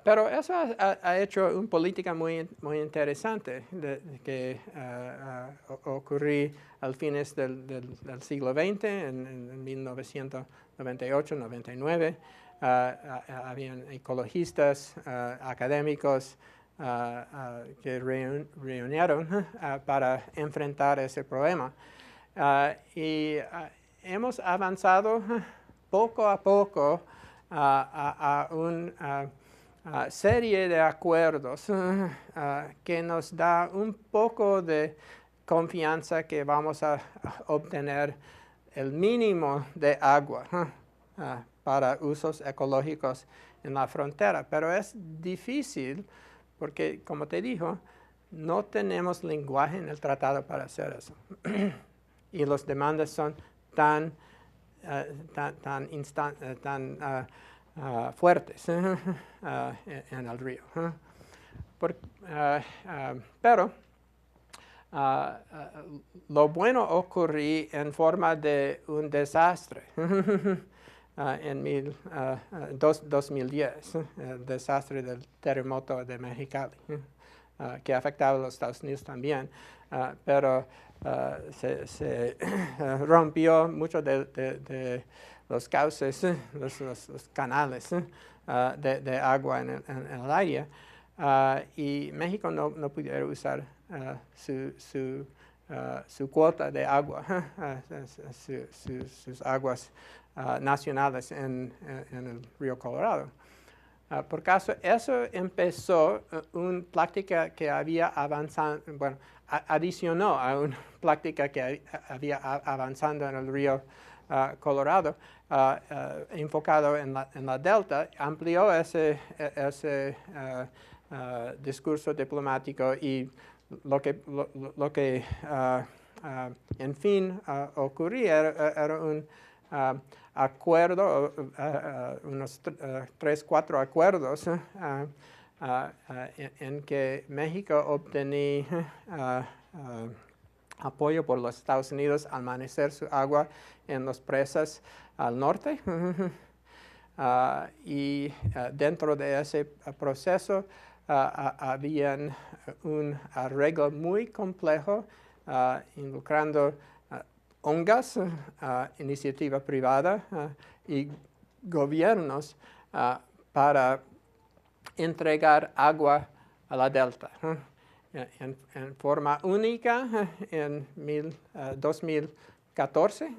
Pero eso ha hecho una política muy interesante que ocurrió al fines del siglo XX, en 1998-99. Habían ecologistas, académicos que reunieron para enfrentar ese problema. Y hemos avanzado poco a poco a serie de acuerdos que nos da un poco de confianza que vamos a obtener el mínimo de agua para usos ecológicos en la frontera. Pero es difícil porque, como te dijo, no tenemos lenguaje en el tratado para hacer eso. Y las demandas son tan fuertes en el río. Pero lo bueno ocurrió en forma de un desastre en 2010, el desastre del terremoto de Mexicali, que afectaba a los Estados Unidos también, pero se rompió mucho de los cauces, los canales de agua en el área, y México no pudiera usar su cuota de agua, sus aguas nacionales en el río Colorado. Por caso, eso empezó una práctica que había avanzado, bueno, adicionó a una práctica que había avanzando en el río Colorado, enfocado en la delta, amplió ese discurso diplomático y lo que en fin ocurría era un acuerdo, unos 3, 4 acuerdos en que México obtenía apoyo por los Estados Unidos al manejar su agua en las presas al norte. Y dentro de ese proceso había un arreglo muy complejo involucrando ONGAS, iniciativa privada, y gobiernos para entregar agua a la delta en forma única en 2014.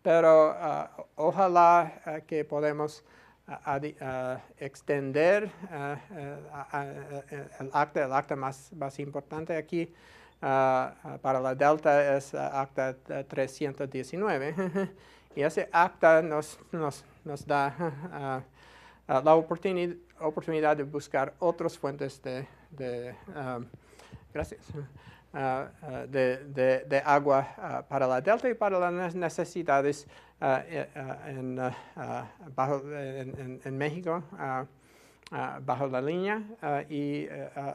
Pero ojalá que podamos extender el acta más importante aquí para la delta es acta 319. Y ese acta nos da la oportunidad de buscar otras fuentes de agua para la delta y para las necesidades en México, bajo la línea y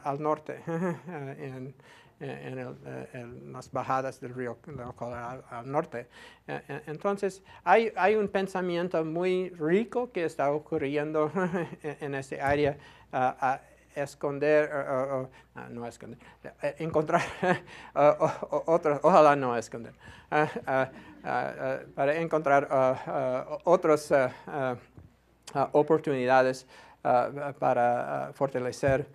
al norte, en las bajadas del río Colorado al norte. Entonces, hay un pensamiento muy rico que está ocurriendo en ese área, encontrar ojalá no esconder, para encontrar otras oportunidades para fortalecer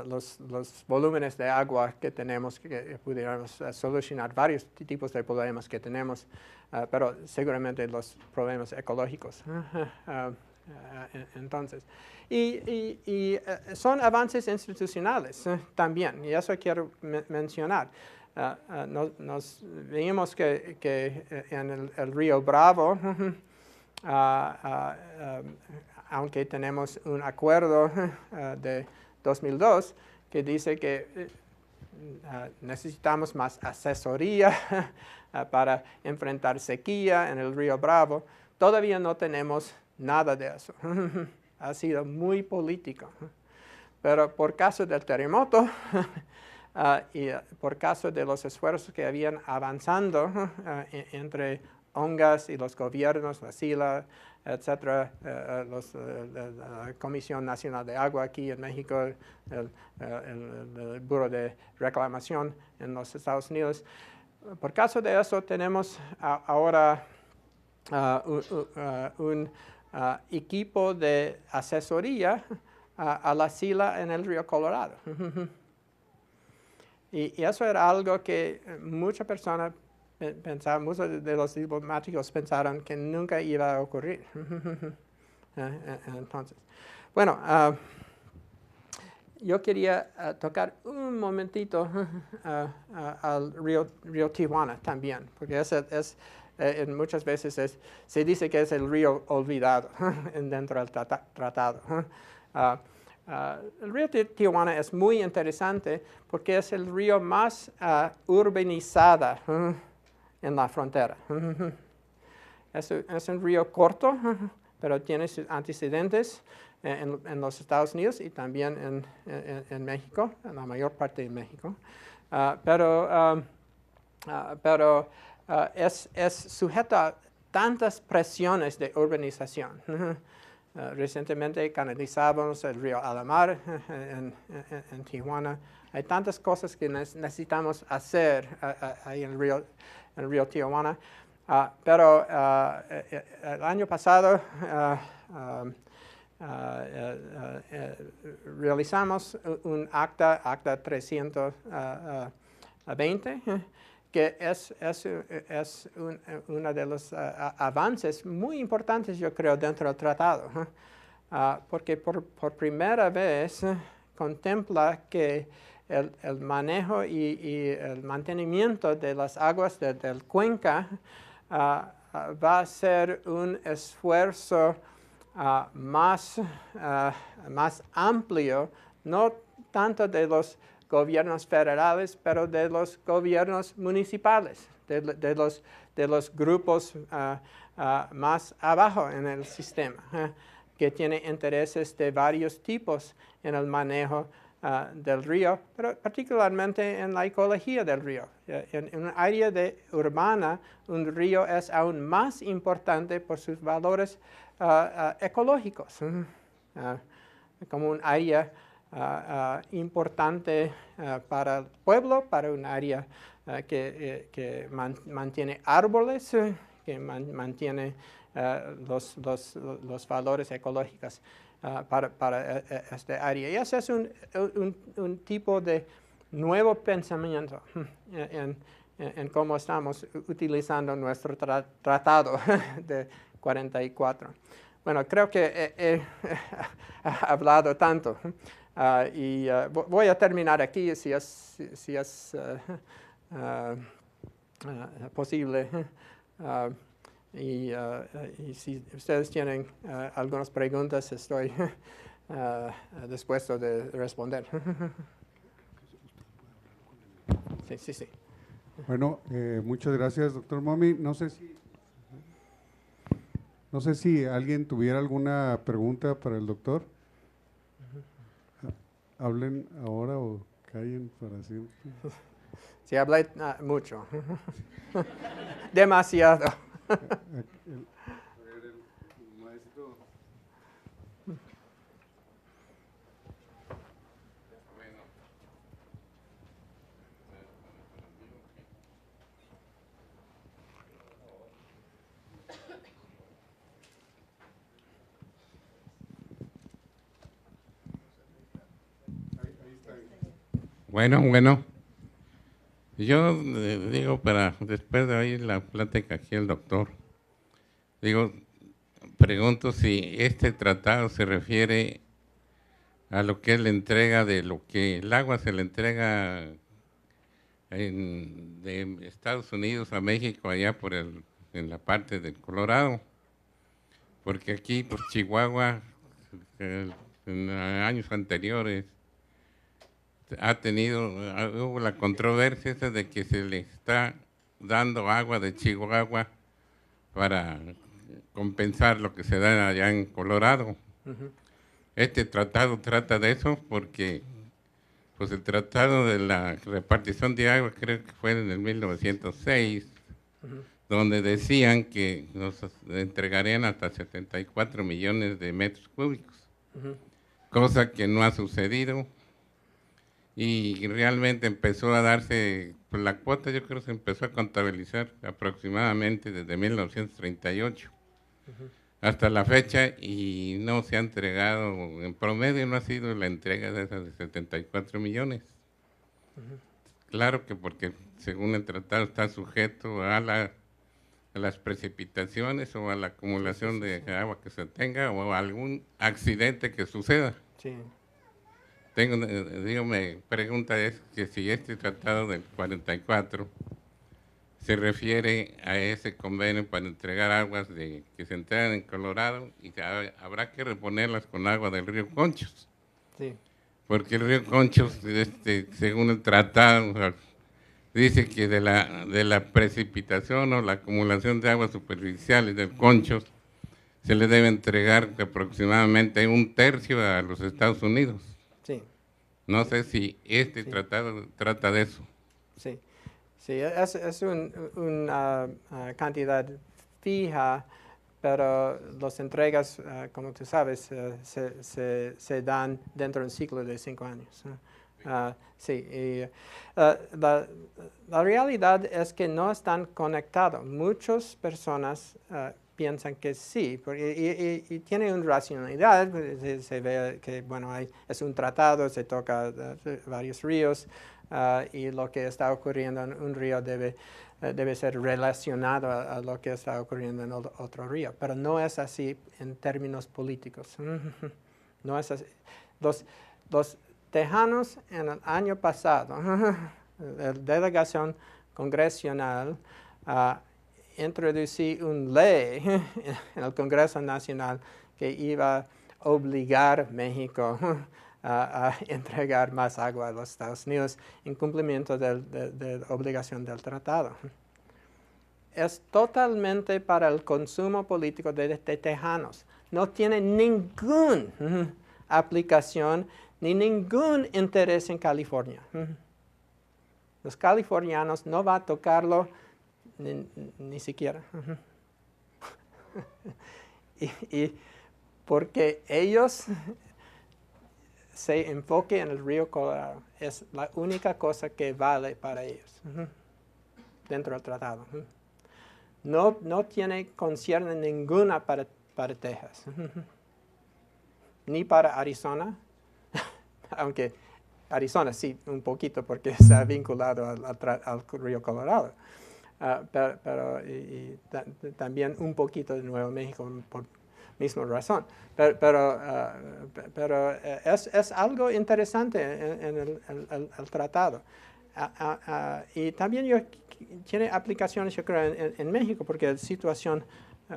los volúmenes de agua que tenemos, que pudiéramos solucionar varios tipos de problemas que tenemos, pero seguramente los problemas ecológicos. Entonces, y son avances institucionales también, y eso quiero mencionar. Nos vimos que en el río Bravo, aunque tenemos un acuerdo de 2002 que dice que necesitamos más asesoría para enfrentar sequía en el río Bravo, todavía no tenemos nada de eso. Ha sido muy político. Pero por caso del terremoto y por caso de los esfuerzos que habían avanzando entre ONGAS y los gobiernos, la SILA, etcétera, la Comisión Nacional de Agua aquí en México, el Buró de Reclamación en los Estados Unidos. Por caso de eso tenemos ahora un equipo de asesoría a la SILA en el río Colorado. Y eso era algo que muchas personas muchos de los diplomáticos pensaron que nunca iba a ocurrir. Entonces, bueno, yo quería tocar un momentito al río Tijuana también, porque muchas veces se dice que es el río olvidado dentro del tratado. El río Tijuana es muy interesante porque es el río más urbanizado en la frontera. Es un río corto, pero tiene sus antecedentes en los Estados Unidos y también en México, en la mayor parte de México. Pero es sujeto a tantas presiones de urbanización. Recientemente canalizamos el río Alamar en Tijuana. Hay tantas cosas que necesitamos hacer ahí en el río Tijuana. Pero el año pasado realizamos un acta 320, que es uno de los avances muy importantes, yo creo, dentro del tratado, porque por primera vez contempla que el manejo y el mantenimiento de las aguas del cuenca va a ser un esfuerzo más amplio, no tanto de los gobiernos federales, pero de los gobiernos municipales, de los grupos más abajo en el sistema, que tienen intereses de varios tipos en el manejo del río, pero particularmente en la ecología del río. En un área urbana, un río es aún más importante por sus valores ecológicos, como un área importante para el pueblo, para un área que mantiene árboles, que mantiene los valores ecológicos para este área. Y ese es un tipo de nuevo pensamiento en cómo estamos utilizando nuestro tratado de 44. Bueno, creo que he hablado tanto y voy a terminar aquí si es posible. Y si ustedes tienen algunas preguntas, estoy dispuesto de responder. Sí. Bueno, muchas gracias, doctor Mommy. No sé si alguien tuviera alguna pregunta para el doctor. Hablen ahora o callen para siempre. Sí, hablé mucho. Demasiado. El maestro. Bueno. Yo digo, después de oír la plática aquí el doctor, pregunto si este tratado se refiere a lo que es la entrega de lo que el agua se le entrega de Estados Unidos a México, allá en la parte del Colorado, porque aquí, pues Chihuahua, en años anteriores, hubo la controversia esa de que se le está dando agua de Chihuahua para compensar lo que se da allá en Colorado. Uh-huh. Este tratado trata de eso porque pues el tratado de la repartición de agua creo que fue en el 1906, uh-huh, donde decían que nos entregarían hasta 74 millones de metros cúbicos, uh-huh, cosa que no ha sucedido. Y realmente empezó a darse, pues la cuota yo creo que se empezó a contabilizar aproximadamente desde 1938 uh-huh, hasta la fecha, y no se ha entregado, en promedio no ha sido la entrega de esas de 74 millones. Uh-huh. Claro que porque según el tratado está sujeto a las precipitaciones o a la acumulación de agua que se tenga o a algún accidente que suceda. Sí. Mi pregunta es que si este tratado del 44 se refiere a ese convenio para entregar aguas que se entregan en Colorado y que habrá que reponerlas con agua del río Conchos. Sí. Porque el río Conchos, según el tratado, dice que de la precipitación o la acumulación de aguas superficiales del Conchos se le debe entregar aproximadamente 1/3 a los Estados Unidos. Sí. No sé si este tratado trata de eso. Sí, sí, es una cantidad fija, pero las entregas, como tú sabes, se dan dentro de un ciclo de 5 años. Sí, y, la realidad es que no están conectados. Muchas personas piensan que sí, y tiene una racionalidad. Se ve que, bueno, es un tratado, se toca varios ríos, y lo que está ocurriendo en un río debe ser relacionado a lo que está ocurriendo en otro río. Pero no es así en términos políticos. No es así. Los tejanos en el año pasado, la delegación congresional, introducí una ley en el Congreso Nacional que iba a obligar a México a entregar más agua a los Estados Unidos en cumplimiento de la obligación del tratado. Es totalmente para el consumo político de tejanos. No tiene ninguna aplicación ni ningún interés en California. Los californianos no van a tocarlo ni siquiera. y porque ellos se enfoquen en el río Colorado, es la única cosa que vale para ellos dentro del tratado. No tiene concierne ninguna para Texas, ni para Arizona, aunque Arizona sí, un poquito, porque está vinculado al río Colorado. Pero también un poquito de Nuevo México por misma razón. Pero es algo interesante en el tratado. Y también tiene aplicaciones, yo creo, en México, porque la situación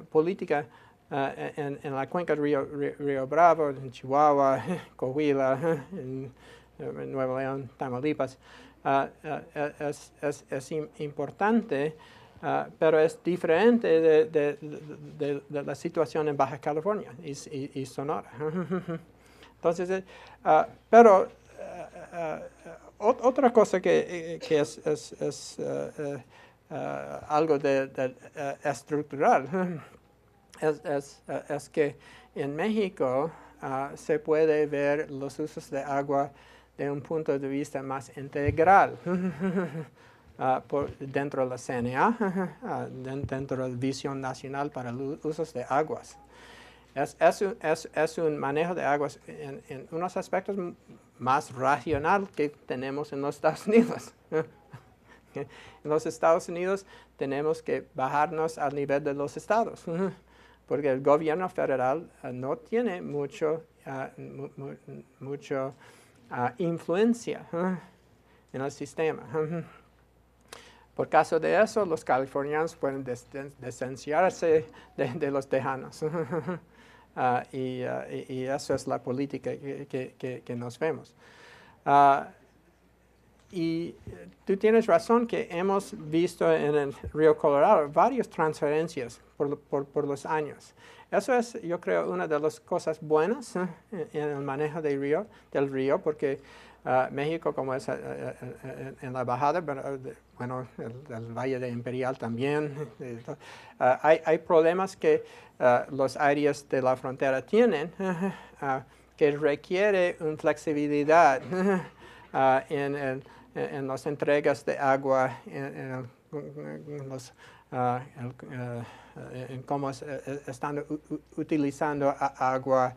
política en la cuenca del río Bravo, en Chihuahua, Coahuila, en Nuevo León, Tamaulipas, es importante, pero es diferente de la situación en Baja California y Sonora. Entonces, pero otra cosa que es algo estructural es que en México se puede ver los usos de agua de un punto de vista más integral dentro de la CNA, dentro de la Visión Nacional para los Usos de Aguas. Es un manejo de aguas en unos aspectos más racional que tenemos en los Estados Unidos. En los Estados Unidos tenemos que bajarnos al nivel de los estados, porque el gobierno federal no tiene mucho influencia en el sistema. Por caso de eso, los californianos pueden distanciarse de los tejanos. Y eso es la política que nos vemos. Y tú tienes razón que hemos visto en el río Colorado varias transferencias por los años. Eso es, yo creo, una de las cosas buenas en el manejo del río, porque México, como es en la bajada, bueno, el Valle de Imperial también, hay problemas que los áreas de la frontera tienen que requiere una flexibilidad en las entregas de agua, en cómo están utilizando agua.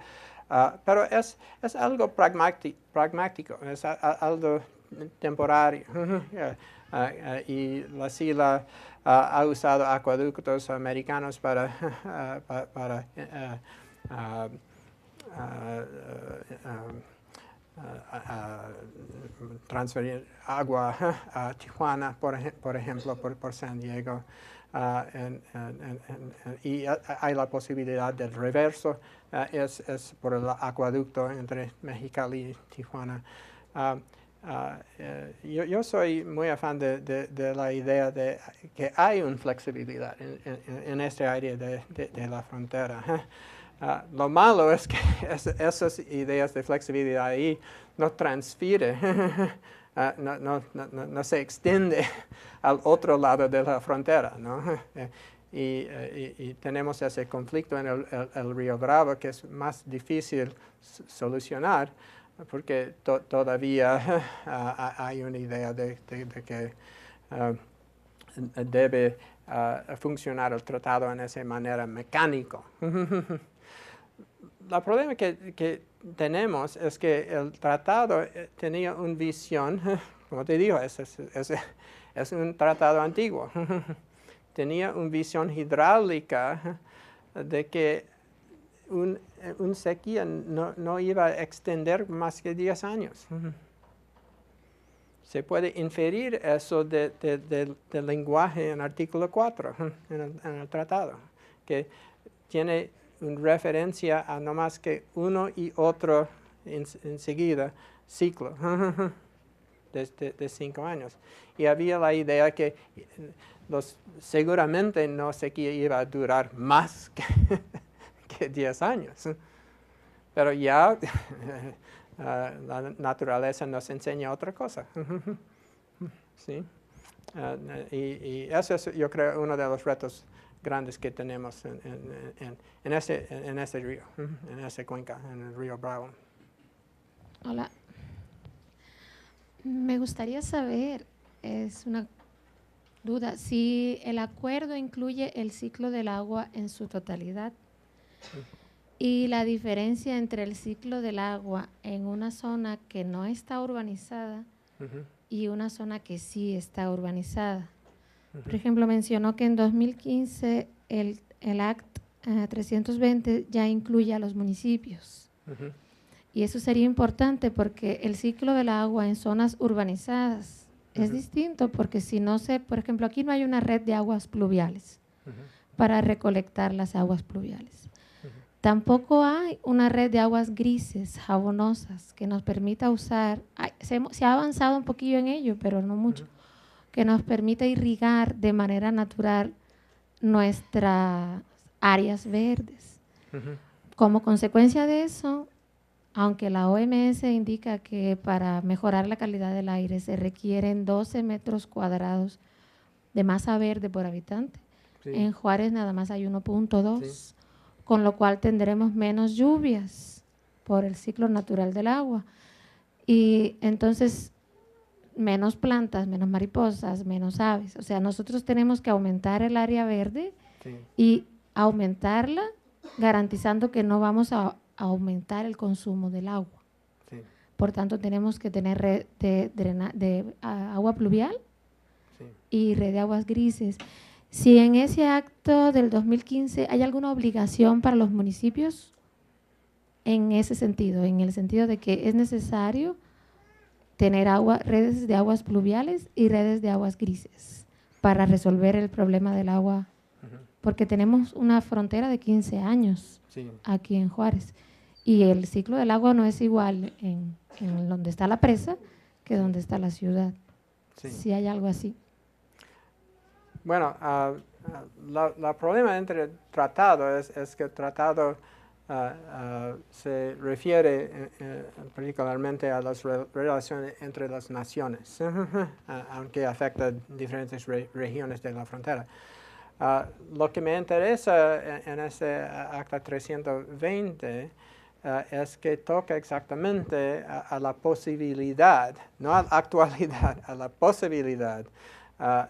Pero es algo pragmático, es algo temporario. Y la SILA ha usado acueductos americanos para transferir agua a Tijuana, por ejemplo, por San Diego. Y hay la posibilidad del reverso, es por el acueducto entre Mexicali y Tijuana. Yo soy muy afán de la idea de que hay una flexibilidad en este área de la frontera. Lo malo es que esas ideas de flexibilidad ahí no transfiere, no se extiende al otro lado de la frontera, ¿no? Y tenemos ese conflicto en el Río Bravo que es más difícil solucionar porque todavía hay una idea de que debe funcionar el tratado en esa manera mecánica. El problema que tenemos es que el tratado tenía una visión, como te digo, es un tratado antiguo. Tenía una visión hidráulica de que una sequía no iba a extender más que 10 años. Se puede inferir eso del lenguaje en artículo 4 en el tratado, que tiene una referencia a no más que uno y otro enseguida ciclo de 5 años. Y había la idea que seguramente no sequía iba a durar más que 10 años. Pero ya la naturaleza nos enseña otra cosa. ¿Sí? Y eso es, yo creo, uno de los retos grandes que tenemos en ese río, en esa cuenca, en el río Bravo. Hola. Me gustaría saber, es una duda, si el acuerdo incluye el ciclo del agua en su totalidad y la diferencia entre el ciclo del agua en una zona que no está urbanizada y una zona que sí está urbanizada. Por ejemplo, mencionó que en 2015 el Act 320 ya incluye a los municipios. Y eso sería importante porque el ciclo del agua en zonas urbanizadas es distinto porque si no por ejemplo, aquí no hay una red de aguas pluviales para recolectar las aguas pluviales. Tampoco hay una red de aguas grises, jabonosas, que nos permita usar, se ha avanzado un poquillo en ello, pero no mucho, que nos permita irrigar de manera natural nuestras áreas verdes. Como consecuencia de eso, aunque la OMS indica que para mejorar la calidad del aire se requieren 12 metros cuadrados de masa verde por habitante, en Juárez nada más hay 1.2, con lo cual tendremos menos lluvias por el ciclo natural del agua. Y entonces menos plantas, menos mariposas, menos aves. O sea, nosotros tenemos que aumentar el área verde y aumentarla garantizando que no vamos a aumentar el consumo del agua. Por tanto, tenemos que tener red de agua pluvial y red de aguas grises. Si en ese acto del 2015 hay alguna obligación para los municipios en ese sentido, en el sentido de que es necesario tener redes de aguas pluviales y redes de aguas grises para resolver el problema del agua, porque tenemos una frontera de 15 años aquí en Juárez y el ciclo del agua no es igual en donde está la presa que donde está la ciudad. Si hay algo así. Bueno, el problema entre el tratado es que el tratado se refiere particularmente a las relaciones entre las naciones, aunque afecta diferentes regiones de la frontera. Lo que me interesa en ese Acta 320 es que toca exactamente a la posibilidad, no a la actualidad, a la posibilidad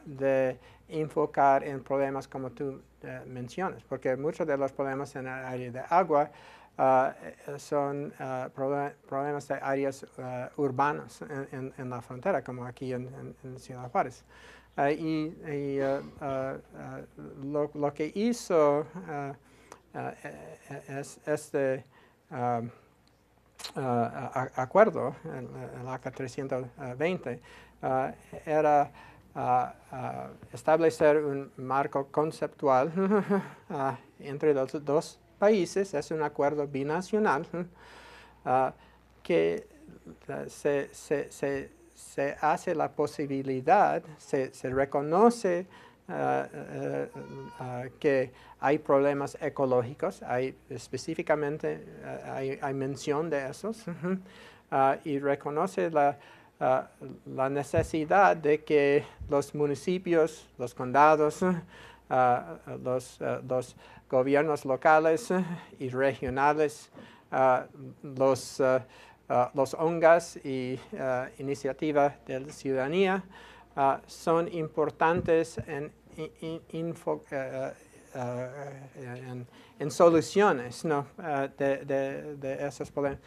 de enfocar en problemas como tú mencionas, porque muchos de los problemas en el área de agua son problemas de áreas urbanas en la frontera, como aquí en Ciudad Juárez. Lo que hizo este acuerdo, el ACA 320, era establecer un marco conceptual entre los dos países. Es un acuerdo binacional que se hace la posibilidad, se reconoce que hay problemas ecológicos, específicamente hay mención de esos, y reconoce la necesidad de que los municipios, los condados, los gobiernos locales y regionales, los ONGAs y Iniciativa de la Ciudadanía son importantes en soluciones, ¿no? de esos problemas.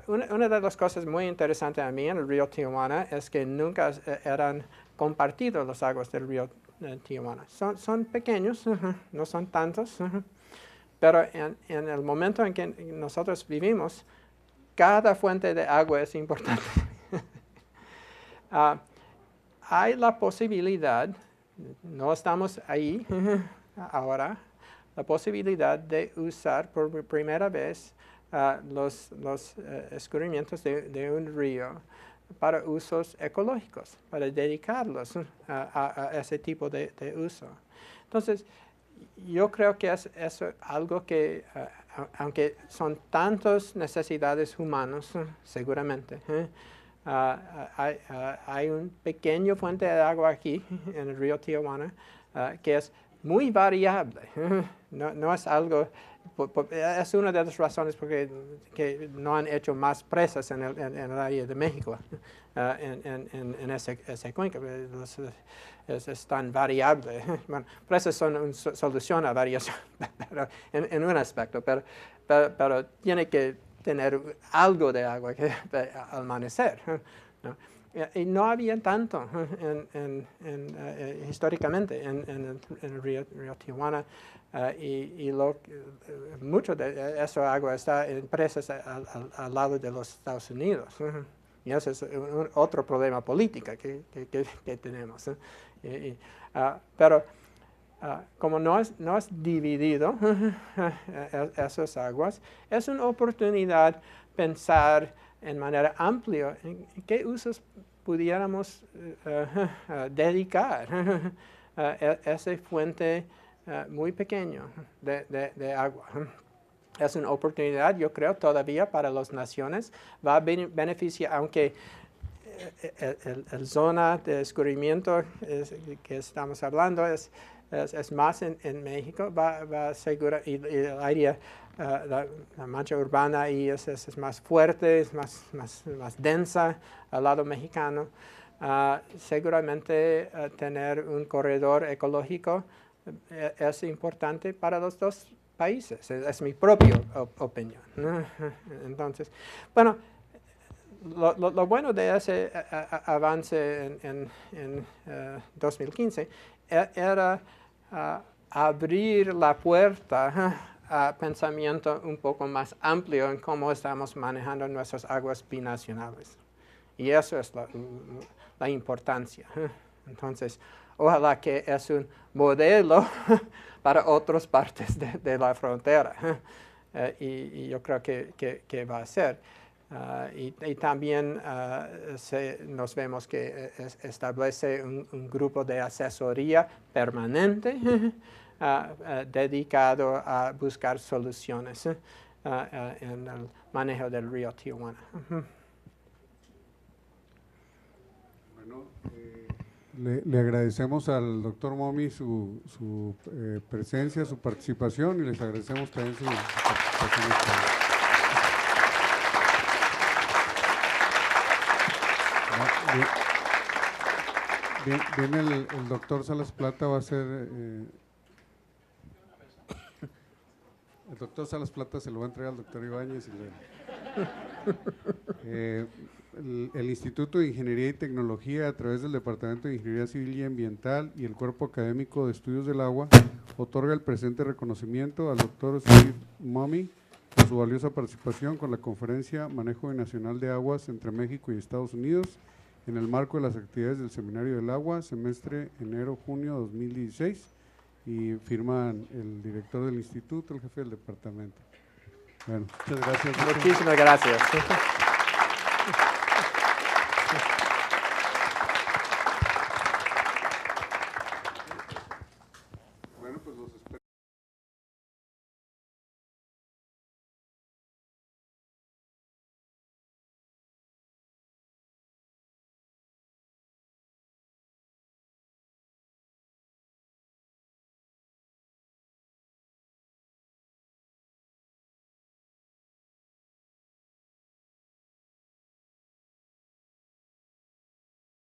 Una de las cosas muy interesantes a mí en el río Tijuana es que nunca eran compartidos las aguas del río Tijuana. Son pequeños, no son tantos, pero en el momento en que nosotros vivimos, cada fuente de agua es importante. Hay la posibilidad, no estamos ahí ahora, la posibilidad de usar por primera vez los escurrimientos de un río para usos ecológicos, para dedicarlos a ese tipo de uso. Entonces, yo creo que es algo que, aunque son tantas necesidades humanas, seguramente, hay un pequeño fuente de agua aquí en el río Tijuana que es muy variable. No es algo, es una de las razones por que no han hecho más presas en el área de México, en ese cuenca. Es tan variable. Bueno, presas son una solución a variación, pero en un aspecto, pero tiene que tener algo de agua al amanecer, ¿no? Y no había tanto históricamente en el río Tijuana, y mucho de esa agua está en presas al lado de los Estados Unidos. Y ese es otro problema político que tenemos. Pero como no es dividido esas aguas, es una oportunidad pensar en manera amplia en qué usos pudiéramos dedicar a esa fuente muy pequeña de agua. Es una oportunidad, yo creo, todavía para las naciones. Va a beneficiar, aunque el zona de escurrimiento que estamos hablando es más en México, va a asegurar, y el área, la mancha urbana ahí es más fuerte, es más densa al lado mexicano. Seguramente tener un corredor ecológico es importante para los dos países, es mi propia opinión, ¿no? Entonces, bueno, lo bueno de ese avance en 2015 era abrir la puerta a pensamiento un poco más amplio en cómo estamos manejando nuestras aguas binacionales. Y eso es la importancia. Entonces, ojalá que es un modelo para otras partes de la frontera. Y yo creo que va a ser. Y también nos vemos que establece un grupo de asesoría permanente dedicado a buscar soluciones en el manejo del río Tijuana. Bueno, le agradecemos al doctor Momi su presencia, su participación, y les agradecemos también su participación. Bien, el doctor Salas Plata va a hacer El doctor Salas Plata se lo va a entregar al doctor Ibáñez. El Instituto de Ingeniería y Tecnología, a través del Departamento de Ingeniería Civil y Ambiental y el Cuerpo Académico de Estudios del Agua, otorga el presente reconocimiento al doctor Steve Mommy por su valiosa participación con la conferencia Manejo Binacional de Aguas entre México y Estados Unidos en el marco de las actividades del Seminario del Agua, semestre enero-junio 2016, y firman el director del instituto, el jefe del departamento. Bueno, muchas gracias. Muchísimas gracias.